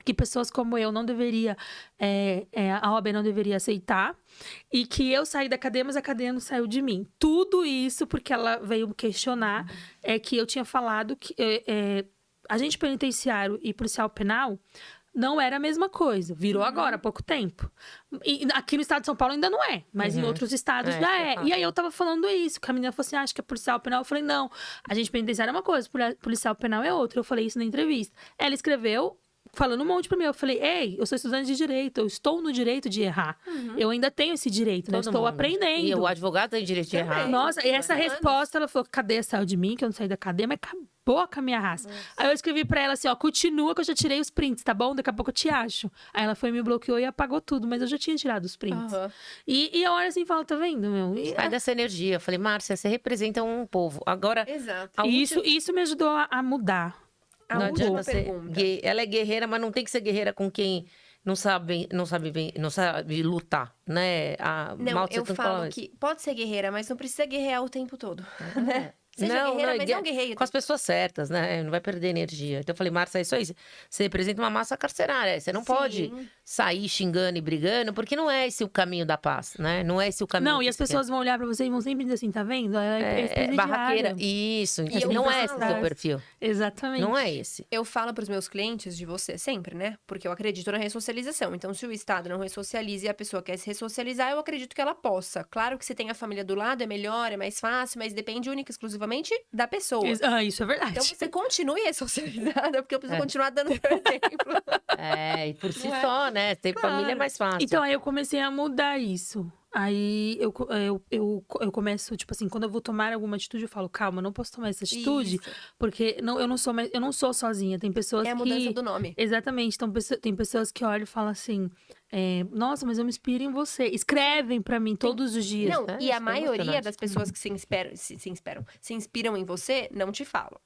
que pessoas como eu não deveria, a OAB não deveria aceitar, e que eu saí da cadeia, mas a cadeia não saiu de mim. Tudo isso porque ela veio me questionar, que eu tinha falado que agente penitenciário e policial penal não era a mesma coisa. Virou agora, há pouco tempo. E aqui no estado de São Paulo ainda não é, mas em outros estados já é. fato. E aí eu tava falando isso, que a menina falou assim, acho que é policial penal. Eu falei, não, agente penitenciário é uma coisa, policial penal é outra. Eu falei isso na entrevista. Ela escreveu, falando um monte pra mim. Eu falei, ei, eu sou estudante de direito, eu estou no direito de errar. Eu ainda tenho esse direito, né? Eu Todo estou mundo. aprendendo. E o advogado tem direito de Também. errar. Nossa, e essa Anos. resposta, ela falou, cadeia saiu de mim, que eu não saí da cadeia, mas acabou com a minha raça. Aí eu escrevi pra ela assim, continua que eu já tirei os prints, tá bom? Daqui a pouco eu te acho. Aí ela foi, me bloqueou e apagou tudo, mas eu já tinha tirado os prints. Aham. E eu olho assim e falo, tá vendo, meu? Sai dessa energia. Eu falei, Márcia, você representa um povo. Agora, Exato. a Isso me ajudou a mudar. A não última adianta ser pergunta. ela é guerreira, mas não tem que ser guerreira com quem não sabe lutar, né? Não, Mao Tse eu Tung falo falava que pode ser guerreira, mas não precisa guerrear o tempo todo. Né? Seja Não, guerreira, não, mas não guerreia. com as pessoas certas, né? Não vai perder energia. Então eu falei, Márcia, é isso aí. Você representa uma massa carcerária. Você não pode sair xingando e brigando, porque não é esse o caminho da paz, né? Não é esse o caminho. Não, que e as você pessoas vão olhar pra você e vão sempre dizer assim, tá vendo? Ela é quer. Barraqueira. Isso. E eu Não é esse falo- o seu perfil. Exatamente. Não é esse. Eu falo pros meus clientes de você sempre, né? Porque eu acredito na ressocialização. Então, se o Estado não ressocializa e a pessoa quer se ressocializar, eu acredito que ela possa. Claro que se tem a família do lado, é melhor, é mais fácil, mas depende única e exclusivamente da pessoa. Isso é verdade. Então, você continue ressocializada, porque eu preciso continuar dando seu exemplo. E por si Não é? só, né? Ter Claro. família é mais fácil. Então, aí eu comecei a mudar isso. Aí eu começo, tipo assim, quando eu vou tomar alguma atitude, eu falo, calma, não posso tomar essa atitude, Isso. porque eu não sou sozinha. Tem pessoas É a mudança do nome. Exatamente. Então, tem pessoas que olham e falam assim, nossa, mas eu me inspiro em você. Escrevem pra mim todos os dias. Não, e a isso é maioria emocionante. das pessoas que se inspiram em você, não te falam.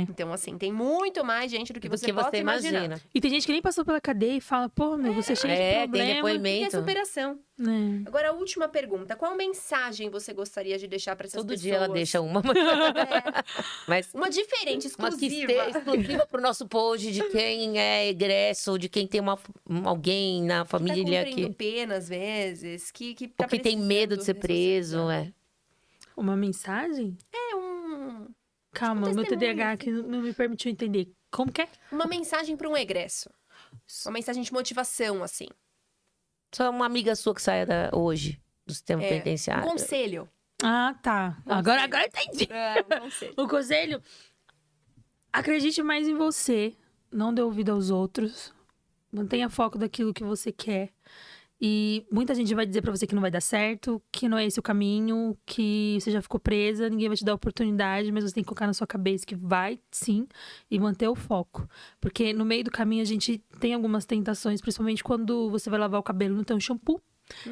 Então, assim, tem muito mais gente do que Do você que possa você imaginar. imagina. E tem gente que nem passou pela cadeia e fala, pô, meu, você é cheio de Tem problema. E é depoimento. superação. É. Agora, a última pergunta. Qual mensagem você gostaria de deixar para essas Todo pessoas? dia ela deixa uma. É, Mas uma diferente, uma que exclusiva. exclusiva pro nosso post de quem é egresso, de quem tem alguém na Que tá família cumprindo que, pena, às vezes, que tá ou que tem medo de ser precisando preso. Uma mensagem? É um... Calma, meu testemunho, TDAH que não me permitiu entender. Como que é? Uma mensagem para um egresso. Uma mensagem de motivação, assim. Só uma amiga sua que saia hoje do sistema Um penitenciário. conselho. Ah, tá. Agora eu entendi. É, um conselho. O conselho, acredite mais em você. Não dê ouvido aos outros. Mantenha foco daquilo que você quer. E muita gente vai dizer pra você que não vai dar certo, que não é esse o caminho, que você já ficou presa, ninguém vai te dar oportunidade, mas você tem que colocar na sua cabeça que vai, sim, e manter o foco. Porque no meio do caminho a gente tem algumas tentações, principalmente quando você vai lavar o cabelo, não tem um shampoo.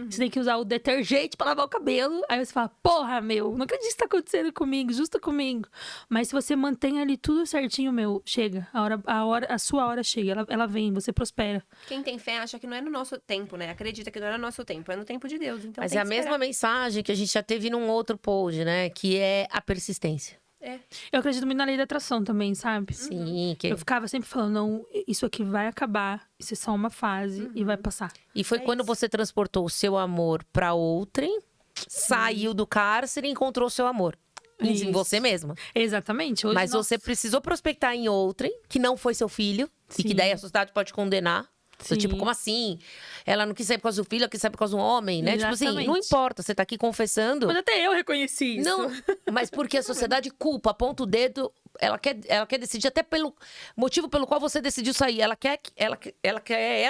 Você tem que usar o detergente pra lavar o cabelo. Aí você fala, porra, meu, não acredito que isso tá acontecendo comigo, justo comigo. Mas se você mantém ali tudo certinho, meu, chega. A sua hora chega, ela vem, você prospera. Quem tem fé acha que não é no nosso tempo, né? Acredita que não é no nosso tempo, é no tempo de Deus. Então Mas tem é a que mesma esperar. mensagem que a gente já teve num outro post, né? Que é a persistência. É. Eu acredito muito na lei da atração também, sabe? Sim, que... Eu ficava sempre falando, não, isso aqui vai acabar, isso é só uma fase e vai passar. E foi É quando isso. você transportou o seu amor pra outrem, saiu do cárcere e encontrou o seu amor. Em Isso. você mesma. Exatamente. Hoje Mas nós- você precisou prospectar em outrem, que não foi seu filho, e que Sim. daí a sociedade pode condenar. Sim. Tipo, como assim? Ela não quis sair por causa do filho, ela quis sair por causa do homem, né? Tipo assim, Exatamente. não importa, você tá aqui confessando. Mas até eu reconheci isso. Não, mas porque a sociedade culpa, aponta o dedo, ela quer decidir até pelo motivo pelo qual você decidiu sair. Ela quer,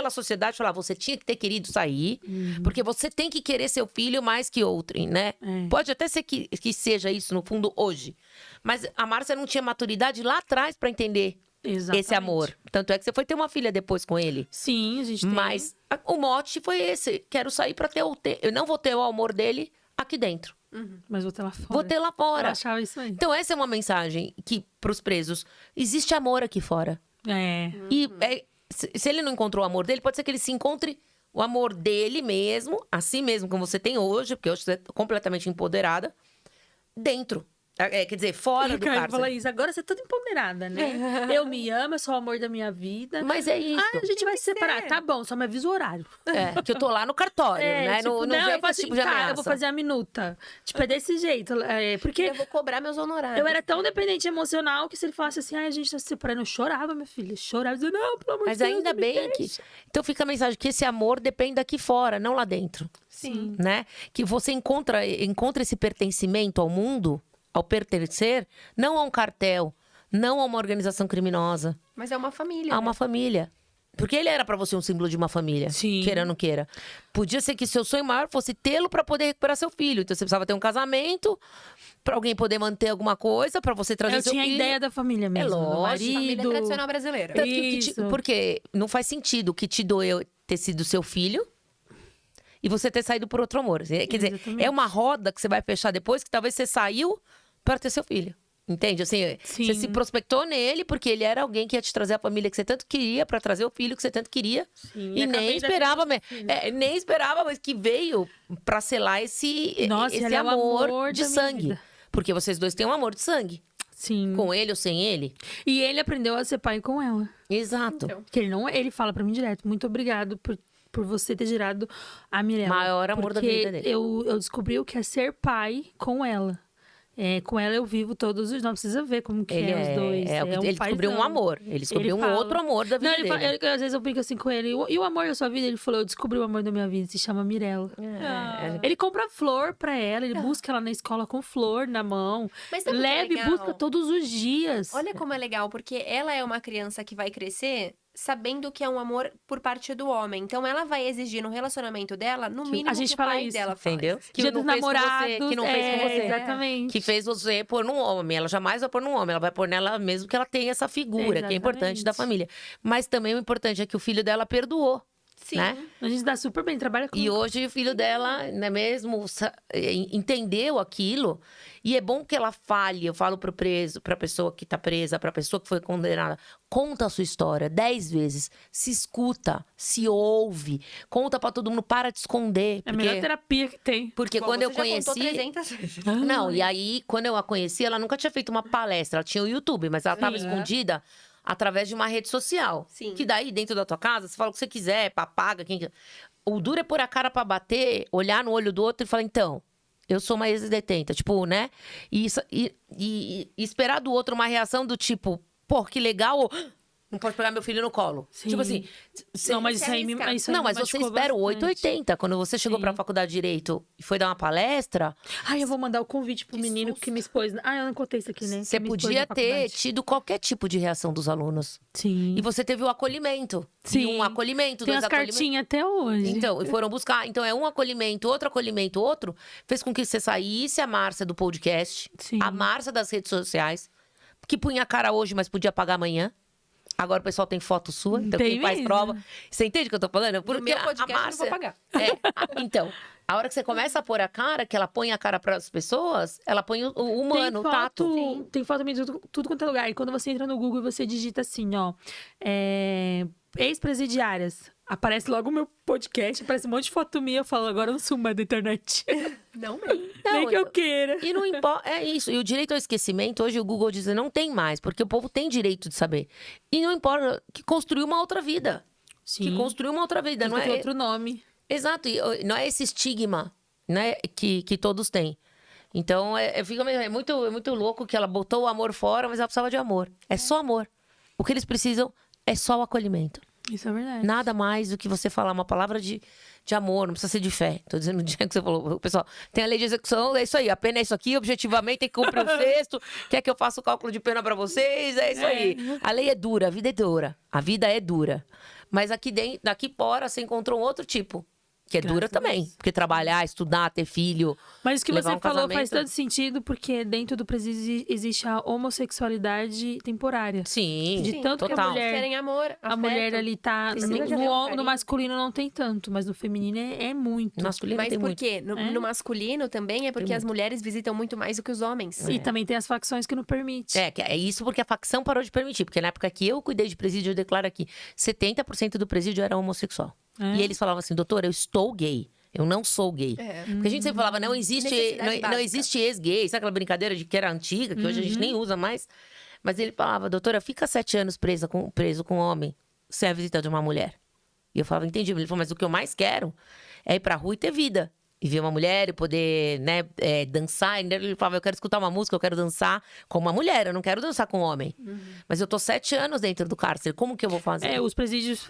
a sociedade, falar, você tinha que ter querido sair, porque você tem que querer seu filho mais que outrem, né? É. Pode até ser que seja isso, no fundo, hoje. Mas a Márcia não tinha maturidade lá atrás pra entender Exatamente. esse amor. Tanto é que você foi ter uma filha depois com ele. Sim, a gente tem. Mas o mote foi esse. Quero sair pra ter eu não vou ter o amor dele aqui dentro. Mas vou ter lá fora. Vou ter lá Eu fora. achava isso aí. Então, essa é uma mensagem que, pros presos, existe amor aqui fora. É. E se ele não encontrou o amor dele, pode ser que ele se encontre o amor dele mesmo, assim mesmo como você tem hoje, porque hoje você é completamente empoderada, dentro. Quer dizer, fora do Caio fala cárcere. isso. Agora você é toda empoderada, né? Eu me amo, eu sou o amor da minha vida. Mas é isso. Ah, a gente vai se separar. Tá bom, só me avisa o horário. Que eu tô lá no cartório, né? tipo, não vem eu com esse tipo de tá, ameaça. eu vou fazer a minuta. Tipo, é desse jeito. Porque Eu vou cobrar meus honorários. eu era tão dependente emocional que se ele falasse assim, a gente tá se separando, eu chorava, minha filha. Chorava, dizia, não, pelo amor Mas de Deus. ainda não me bem que... deixa. Então fica a mensagem que esse amor depende aqui fora, não lá dentro. Sim. Né? Que você encontra esse pertencimento ao mundo, ao pertencer, não a um cartel, não a uma organização criminosa, Mas é uma família. a uma família. Porque ele era pra você um símbolo de uma família, Sim. queira ou não queira. Podia ser que seu sonho maior fosse tê-lo pra poder recuperar seu filho. Então você precisava ter um casamento, pra alguém poder manter alguma coisa, pra você trazer Eu seu tinha a filho. ideia da família mesmo. lógico, do Família marido. tradicional brasileira. Tanto que Isso. porque não faz sentido o que te doeu ter sido seu filho e você ter saído por outro amor. Quer dizer, Exatamente. é uma roda que você vai fechar depois que talvez você saiu para ter seu filho. Entende? Assim, Sim. você se prospectou nele porque ele era alguém que ia te trazer a família que você tanto queria para trazer o filho que você tanto queria. Sim, E acabei nem ainda esperava, tendo filho. nem esperava, mas que veio para selar esse Nossa, ele é o amor, amor de da minha sangue. vida. Porque vocês dois têm um amor de sangue. Sim. Com ele ou sem ele. E ele aprendeu a ser pai com ela. Exato. Então. Que ele fala pra mim direto, muito obrigado por você ter gerado a Mirella. Maior amor da Porque vida dele. eu descobri o que é ser pai com ela. Com ela eu vivo todos os dias. Não precisa ver como que Ele os dois. ele descobriu um paizão. amor. Ele descobriu Ele um fala- outro amor da vida Não, dele. às vezes eu brinco assim com ele. E o amor da sua vida? Ele falou, eu descobri o amor da minha vida. Se chama Mirella. Ele compra flor pra ela. Ele busca ela na escola com flor na mão. Mas sabe o que é Leva e legal? busca todos os dias. Olha como é legal, porque ela é uma criança que vai crescer sabendo que é um amor por parte do homem. Então, ela vai exigir no relacionamento dela, no mínimo, a gente que o fala pai isso, dela faz. Entendeu? Dia não dos fez com você, namorados. que não fez com você. Exatamente. Que fez você pôr num homem. Ela jamais vai pôr num homem. Ela vai pôr nela mesmo que ela tenha essa figura, que é importante da Exatamente. família. Mas também o importante é que o filho dela perdoou. Sim. Né? A gente dá super bem, trabalha com... E hoje o filho dela, né, mesmo, entendeu aquilo. E é bom que ela fale. Eu falo pro preso, pra pessoa que tá presa, pra pessoa que foi condenada. Conta a sua história 10 vezes. Se escuta, se ouve. Conta pra todo mundo, para de esconder. É a melhor terapia que tem. Porque Bom, quando eu você já contou conheci... 300 vezes. Não, e aí, quando eu a conheci, ela nunca tinha feito uma palestra. Ela tinha o YouTube, mas ela estava Sim. escondida através de uma rede social. Sim. Que daí, dentro da tua casa, você fala o que você quiser, papaga, quem quer. O duro é pôr a cara pra bater, olhar no olho do outro e falar, então, eu sou uma ex-detenta. Tipo, né? E esperar do outro uma reação do tipo, pô, que legal, ou, não pode pegar meu filho no colo. Sim. Tipo assim... Não, mas se isso aí me arriscar. isso aí Não, me mas você machucou espera o bastante. 880. Quando você chegou Sim. pra faculdade de Direito e foi dar uma palestra... Ai, eu vou mandar o convite pro Que menino susto. que me expôs. Ah, eu não contei isso aqui, né? Você Que me expôs podia na ter faculdade. tido qualquer tipo de reação dos alunos. Sim. E você teve o acolhimento. Sim. E um acolhimento, Tem dois as acolhimentos. cartinhas até hoje. Então, e foram buscar. Então, é um acolhimento, outro. Fez com que você saísse a Márcia do podcast, Sim. a Márcia das redes sociais, que punha a cara hoje, mas podia apagar amanhã. Agora o pessoal tem foto sua, então Tem quem faz mesmo. prova. Você entende o que eu tô falando? Porque No meu podcast a Márcia... eu não vou pagar. Então, a hora que você começa a pôr a cara, que ela põe a cara para as pessoas, ela põe o humano, o tato. Tem foto minha de tudo quanto é lugar. E quando você entra no Google e você digita assim, ó, ex-presidiárias, aparece logo o meu podcast, aparece um monte de foto minha, eu falo, agora eu não sou mais da internet. Não mesmo. Nem que eu queira. E não importa, é isso. E o direito ao esquecimento, hoje o Google diz não tem mais, porque o povo tem direito de saber. E não importa, que construiu uma outra vida. Sim. Que construiu uma outra vida, não Tem é? outro nome. Exato, e não é esse estigma, né, que todos têm. Então, é muito louco que ela botou o amor fora, mas ela precisava de amor. É só amor. O que eles precisam é só o acolhimento. Isso é verdade. Nada mais do que você falar uma palavra de amor, não precisa ser de fé. Tô dizendo o dia que você falou, pessoal, tem a lei de execução, é isso aí, a pena é isso aqui, objetivamente tem que cumprir o sexto, quer que eu faça o cálculo de pena pra vocês, é isso aí. A lei é dura, a vida é dura, a vida é dura. Mas aqui fora você encontrou um outro tipo, que é dura Graças a também. Deus. Porque trabalhar, estudar, ter filho... Mas o que levar você um falou faz casamento. todo sentido, porque dentro do presídio existe a homossexualidade temporária. Sim, De tanto que a total. mulher- Querem amor, A afeto. mulher ali tá. Precisa de No, amor, no carinho. masculino não tem tanto, mas no feminino é muito. Masculino Mas tem por muito. quê? No masculino também é porque as mulheres visitam muito mais do que os homens. E também tem as facções que não permitem. É isso porque a facção parou de permitir. Porque na época que eu cuidei de presídio, eu declaro aqui, 70% do presídio era homossexual. É. E eles falavam assim, doutora, eu estou gay. Eu não sou gay. É. Porque a gente sempre falava, não existe, Necessidade não básica. existe ex-gay. Sabe aquela brincadeira de que era antiga, que hoje a gente nem usa mais? Mas ele falava, doutora, fica 7 anos preso com um homem, sem a visita de uma mulher. E eu falava, entendi. Ele falou, mas o que eu mais quero é ir pra rua e ter vida. E ver uma mulher e poder, né, dançar. E ele falava, eu quero escutar uma música, eu quero dançar com uma mulher, eu não quero dançar com um homem. Mas eu tô 7 anos dentro do cárcere, como que eu vou fazer? Os presídios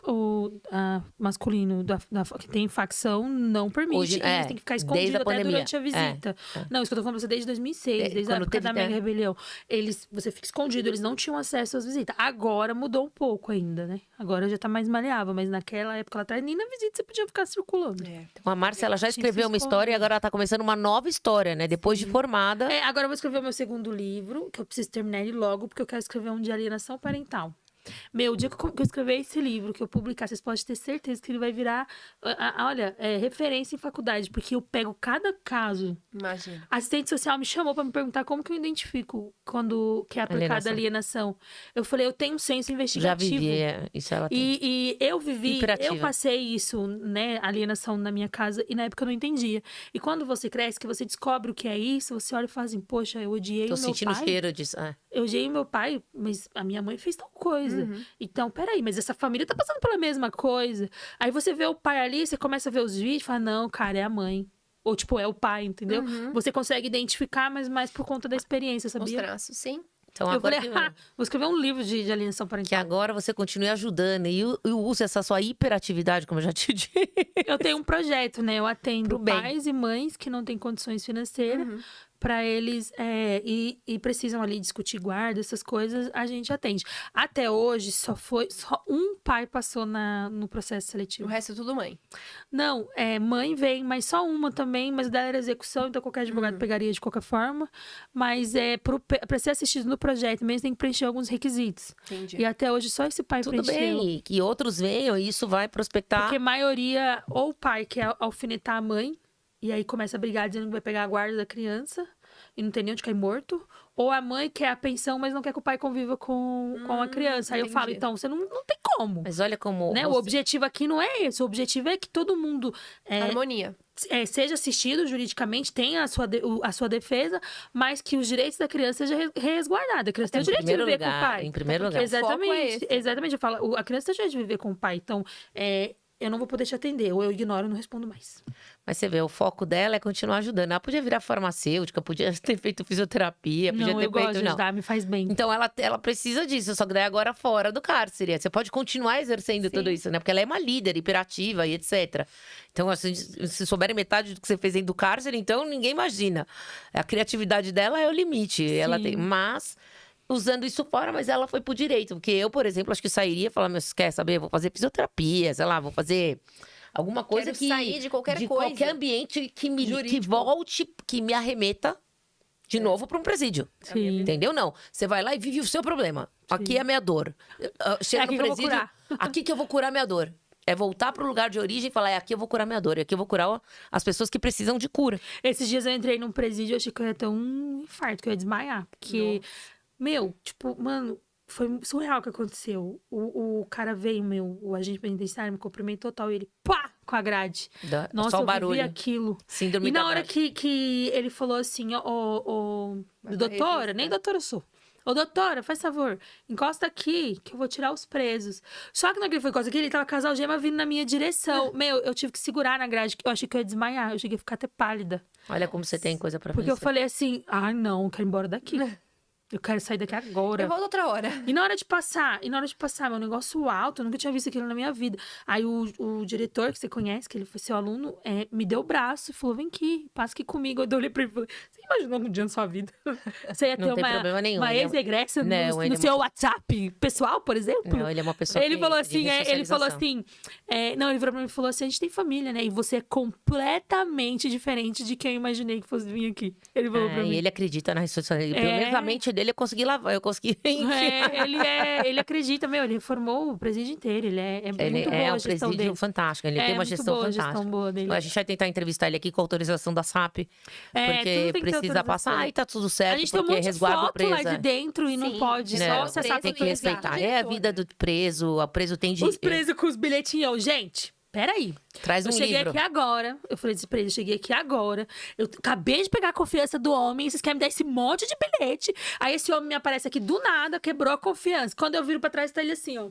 masculino que tem facção não permite. Hoje, Eles têm que ficar escondidos desde a até pandemia. durante a visita. Não, isso que eu tô falando pra você desde 2006, desde a quando época teve da Mega terra. Rebelião. Você fica escondido, eles não tinham acesso às visitas. Agora mudou um pouco ainda, né? Agora já tá mais maleável, mas naquela época lá atrás, nem na visita você podia ficar circulando. Então, a Márcia, ela já Tinha que escreveu se uma história e agora ela tá começando uma nova história, né? Depois de formada. Agora eu vou escrever o meu segundo livro, que eu preciso terminar ele logo, porque eu quero escrever um de alienação parental. O dia que eu escrever esse livro, que eu publicar, vocês podem ter certeza que ele vai virar, referência em faculdade, porque eu pego cada caso. Imagina. A assistente social me chamou pra me perguntar como que eu identifico quando que é aplicada alienação. Eu falei, eu tenho um senso Já investigativo. vivi, isso ela tem. E eu vivi, Hiperativa. eu passei isso, né, alienação na minha casa, e na época eu não entendia. E quando você cresce, que você descobre o que é isso, você olha e fala assim, poxa, eu odiei Tô o meu sentindo o pai. cheiro disso. Eu odiei meu pai, mas a minha mãe fez tal coisa. Então, peraí, mas essa família tá passando pela mesma coisa. Aí você vê o pai ali, você começa a ver os vídeos e fala, não, cara, é a mãe. Ou, tipo, é o pai, entendeu? Você consegue identificar, mas mais por conta da experiência, Os sabia? traços, sim. Então, Eu agora falei, que, vou escrever um livro de alienação que parental. agora você continue ajudando e use essa sua hiperatividade, como eu já te disse. Eu tenho um projeto, né? Eu atendo Pro bem. pais e mães que não têm condições financeiras pra eles e precisam ali discutir guarda, essas coisas, a gente atende. Até hoje, só um pai passou no processo O seletivo. resto é tudo mãe. Não, mãe vem, mas só uma também, mas o dela era execução, então qualquer advogado pegaria de qualquer forma. Mas pra ser assistido no projeto mesmo, tem que preencher alguns requisitos. Entendi. E até hoje só esse pai Tudo preencheu. bem, que outros venham e isso vai prospectar. Porque a maioria, ou o pai quer alfinetar a mãe, e aí começa a brigar dizendo que vai pegar a guarda da criança, e não tem nem onde cair morto. Ou a mãe quer a pensão, mas não quer que o pai conviva com a criança. Aí eu falo, entendi. então, você não tem como. Mas olha como. Né? O objetivo aqui não é esse. O objetivo é que todo mundo Harmonia. seja assistido juridicamente, tenha a sua defesa, mas que os direitos da criança sejam resguardados. A criança tem o direito de viver com o pai. Em primeiro lugar. O foco é esse. Exatamente. Eu falo, a criança tem o direito de viver com o pai. Então, eu não vou poder te atender. Ou eu ignoro e não respondo mais. Mas você vê, o foco dela é continuar ajudando. Ela podia virar farmacêutica, podia ter feito fisioterapia, podia Não, ter eu gosto feito. de ajudar, me faz bem. Então ela precisa disso, só que daí agora fora do cárcere. Você pode continuar exercendo tudo isso, né? Porque ela é uma líder hiperativa e etc. Então, assim, se souberem metade do que você fez dentro do cárcere, então ninguém imagina. A criatividade dela é o limite. Ela tem. Mas. Usando isso fora, mas ela foi pro direito. Porque eu, por exemplo, acho que sairia e falar, mas quer saber? Eu vou fazer fisioterapia, sei lá, vou fazer alguma coisa Quero sair de qualquer coisa. qualquer ambiente que volte, que me arremeta de novo para um presídio. Sim. Entendeu? Não. Você vai lá e vive o seu problema. Aqui é a minha dor. Chega aqui no que eu vou presídio, curar. aqui que eu vou curar minha dor. É voltar pro lugar de origem e falar, aqui eu vou curar minha dor. Aqui eu vou curar as pessoas que precisam de cura. Esses dias eu entrei num presídio, eu achei que eu ia ter um infarto, que eu ia desmaiar. Porque, mano, foi surreal o que aconteceu. O cara veio, o agente penitenciário, me cumprimentou tal, e ele, pá, com a grade. Nossa, só o eu barulho. vivi aquilo. Síndrome E da na hora grade. que ele falou assim, doutora, nem doutora eu sou. Ô, doutora, faz favor, encosta aqui, que eu vou tirar os presos. Só que na hora que ele foi encosta aqui, ele tava com as algemas vindo na minha direção. Eu tive que segurar na grade, que eu achei que eu ia desmaiar. Eu cheguei a ficar até pálida. Olha como você tem coisa pra Porque eu vencer. falei assim, não, eu quero ir embora daqui. Eu quero sair daqui agora. Eu volto outra hora. E na hora de passar, meu negócio alto, eu nunca tinha visto aquilo na minha vida. Aí o diretor, que você conhece, que ele foi seu aluno, me deu o braço e falou, vem aqui, passa aqui comigo. Eu olhei pra ele e falei, você imaginou um dia na sua vida? Você ia ter Não tem problema nenhum, uma ele é- ex-egressa Não, ele no é seu uma- WhatsApp pessoal, por exemplo? Não, ele é uma pessoa Ele que- falou de assim, ele falou ressocialização. assim, ele virou pra mim e falou assim, a gente tem família, né? E você é completamente diferente de quem eu imaginei que fosse vir aqui. Ele falou pra E mim. ele acredita na ressocialização. Pelo menos a mente dele eu consegui lavar, eu consegui Ele acredita, ele reformou o presídio inteiro, ele é Ele muito boa é a um gestão presídio dele. fantástico, ele tem uma muito gestão boa a fantástica. gestão boa dele. A gente vai tentar entrevistar ele aqui com autorização da SAP, tudo porque tem que ter precisa autorização. passar e tá tudo certo, A gente tem um porque monte de resguardo foto preso. lá de dentro e não Sim. pode, Não, só Nossa, acessar tem preso que e respeitar. exato. É a vida do preso, o preso tem de... Os presos com os bilhetinhos, gente, peraí. Traz um Eu cheguei livro. aqui agora, eu falei desse preso, eu cheguei aqui agora, eu acabei de pegar a confiança do homem, vocês querem me dar esse monte de bilhete, aí esse homem me aparece aqui do nada, quebrou a confiança. Quando eu viro pra trás, tá ele assim, ó.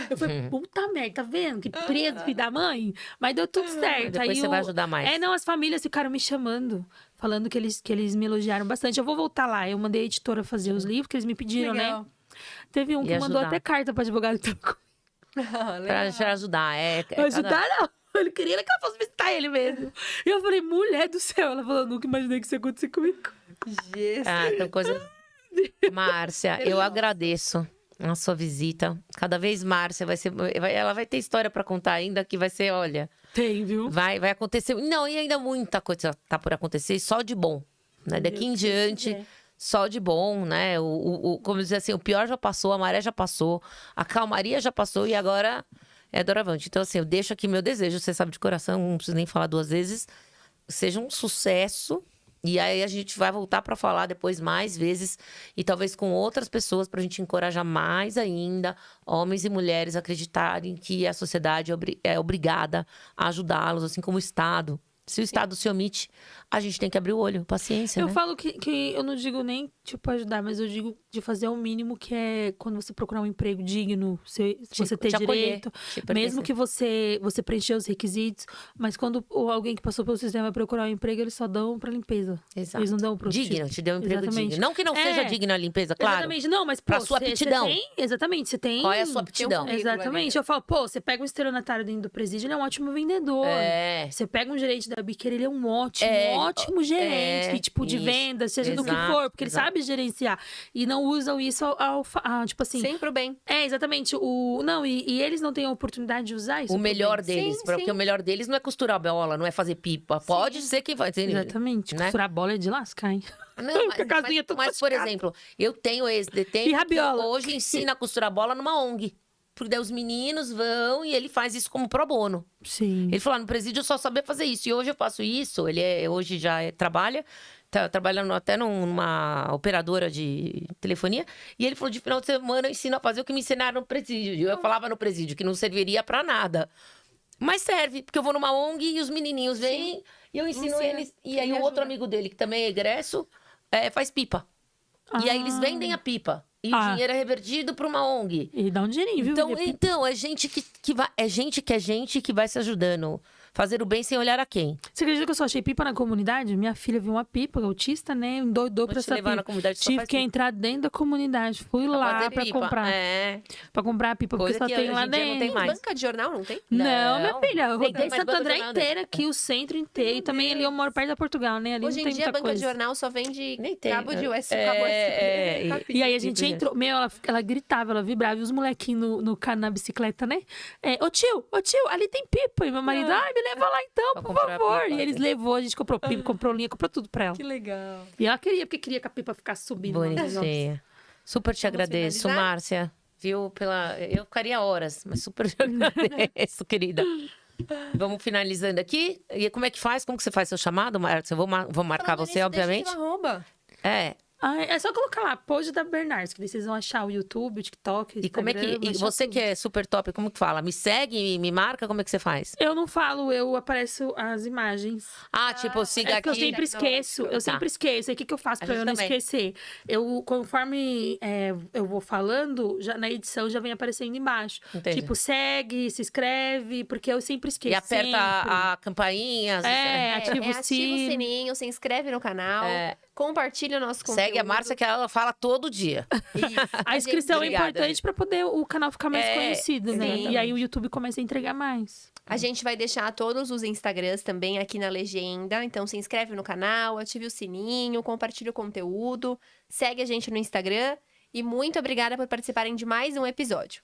Eu falei, puta merda, tá vendo? Que preso, filho da mãe. Mas deu tudo certo. Depois Aí você vai ajudar mais. Não, as famílias ficaram me chamando, falando que eles me elogiaram bastante. Eu vou voltar lá. Eu mandei a editora fazer os livros, que eles me pediram, Legal. né? Teve um E que mandou ajudar. até carta pro advogado. Pra te ajudar. Ajudar, não. Ele queria que ela fosse visitar ele mesmo. E eu falei, mulher do céu. Ela falou, nunca imaginei que isso ia acontecer comigo. Jesus. São coisas... Márcia, eu agradeço a sua visita. Cada vez Márcia ela vai ter história pra contar ainda, que vai ser, olha... Tem, viu? Vai acontecer. Não, e ainda muita coisa tá por acontecer, só de bom. Né? Daqui em diante, só de bom, né? Como dizer assim, o pior já passou, a maré já passou, a calmaria já passou e agora é doravante. Então, assim, eu deixo aqui meu desejo, você sabe de coração, não preciso nem falar duas vezes, seja um sucesso. E aí a gente vai voltar para falar depois mais vezes e talvez com outras pessoas para a gente encorajar mais ainda homens e mulheres a acreditarem que a sociedade é obrigada a ajudá-los, assim como o Estado. Se o Estado se omite, a gente tem que abrir o olho, paciência, Eu né? falo que eu não digo nem, tipo, ajudar, mas eu digo de fazer o mínimo, que é quando você procurar um emprego digno, você ter te acolher, direito, te pertencer. mesmo que você preencher os requisitos, mas quando alguém que passou pelo sistema vai procurar um emprego, eles só dão pra limpeza. Exato. Eles não dão pro Digno, te deu um emprego Exatamente. digno. Não que não seja digno a limpeza, claro. Exatamente, não, mas pô, Pra sua você aptidão. Exatamente, você tem... Qual é a sua aptidão? Exatamente, eu falo, pô, você pega um estelionatário dentro do presídio, ele é um ótimo vendedor. É. Você pega um gerente da Biqueira, ele é um ótimo gerente, tipo, de isso, vendas, seja do que exato, for, porque ele exato. sabe gerenciar. E não usam isso tipo assim. Sempre o bem. Exatamente. Não, e eles não têm a oportunidade de usar isso. O pro melhor bem. deles, Sim, porque sim. o melhor deles não é costurar bola, não é fazer pipa. Pode ser que vai. Exatamente. Né? Costurar a bola é de lascar, hein? Não, Com a casinha toda mas, por machucada. exemplo, eu tenho ex-detento E que rabiola. hoje ensina a costurar bola numa ONG. Porque daí os meninos vão e ele faz isso como pro bono. Sim. Ele falou, no presídio eu só sabia fazer isso. E hoje eu faço isso. Hoje já trabalha, tá trabalhando até numa operadora de telefonia. E ele falou, de final de semana eu ensino a fazer o que me ensinaram no presídio. Eu falava no presídio que não serviria pra nada. Mas serve, porque eu vou numa ONG e os menininhos vêm e eu ensino Ensina. eles. E aí Ele o outro ajuda. amigo dele, que também é egresso, faz pipa. E aí eles vendem a pipa. E o dinheiro é revertido para uma ONG. E dá um dinheirinho, viu? Então é gente que vai. É gente que vai se ajudando. Fazer o bem sem olhar a quem. Você acredita que eu só achei pipa na comunidade? Minha filha viu uma pipa, autista, né? Endoidou pra Vou te essa levar pipa. na comunidade, só Tive faz que pipa. entrar dentro da comunidade. Fui Pra lá fazer pra pipa. comprar. Pra comprar a pipa, porque Coisa só que tem hoje lá em dia não dentro. tem mais. Banca de jornal, não tem? Não, minha Não. filha, eu Tem rodei mais Santo banca de André jornal, inteira aqui, o centro inteiro. E também ali eu moro perto da Portugal, né? Ali Hoje não em tem dia, a muita banca de coisa. jornal só vende Nem tem. cabo de USB. E aí a gente entrou, ela gritava, ela vibrava, e os molequinhos na bicicleta, né? Ô tio, ali tem pipa. E meu marido, ai, me leva lá então, Pra por comprar favor. pipa. E eles levou, a gente comprou pipa, comprou linha, comprou tudo pra ela. Que legal. E ela queria, porque queria que a pipa ficasse subindo. lá. Bonitinha. Super te Vamos agradeço, finalizar? Márcia. Viu? Eu ficaria horas, mas super te agradeço, querida. Vamos finalizando aqui. E como é que faz? Como que você faz seu chamado, Márcia? Vou marcar Falando você, nisso, obviamente. deixa seu arroba. É só colocar lá, Pose da Bernardes, que daí vocês vão achar o YouTube, o TikTok, o E como é que. Instagram, vão E achar você tudo. que é super top, como que fala? Me segue, me marca? Como é que você faz? Eu não falo, eu apareço as imagens. Tipo, siga É que eu aqui. sempre esqueço, eu sempre esqueço. Aí o que, que eu faço A pra gente eu não também. esquecer? Conforme eu vou falando, já, na edição já vem aparecendo embaixo. Entendi. Tipo, segue, se inscreve, porque eu sempre esqueço. E aperta sempre. a campainha. Ativa o sininho, se inscreve no canal, compartilha o nosso conteúdo. Segue a Márcia, que ela fala todo dia. A inscrição Obrigada, é importante pra poder o canal ficar mais conhecido, né? exatamente. E aí o YouTube começa a entregar mais. A gente vai deixar todos os Instagrams também aqui na legenda. Então, se inscreve no canal, ative o sininho, compartilha o conteúdo, segue a gente no Instagram. E muito obrigada por participarem de mais um episódio.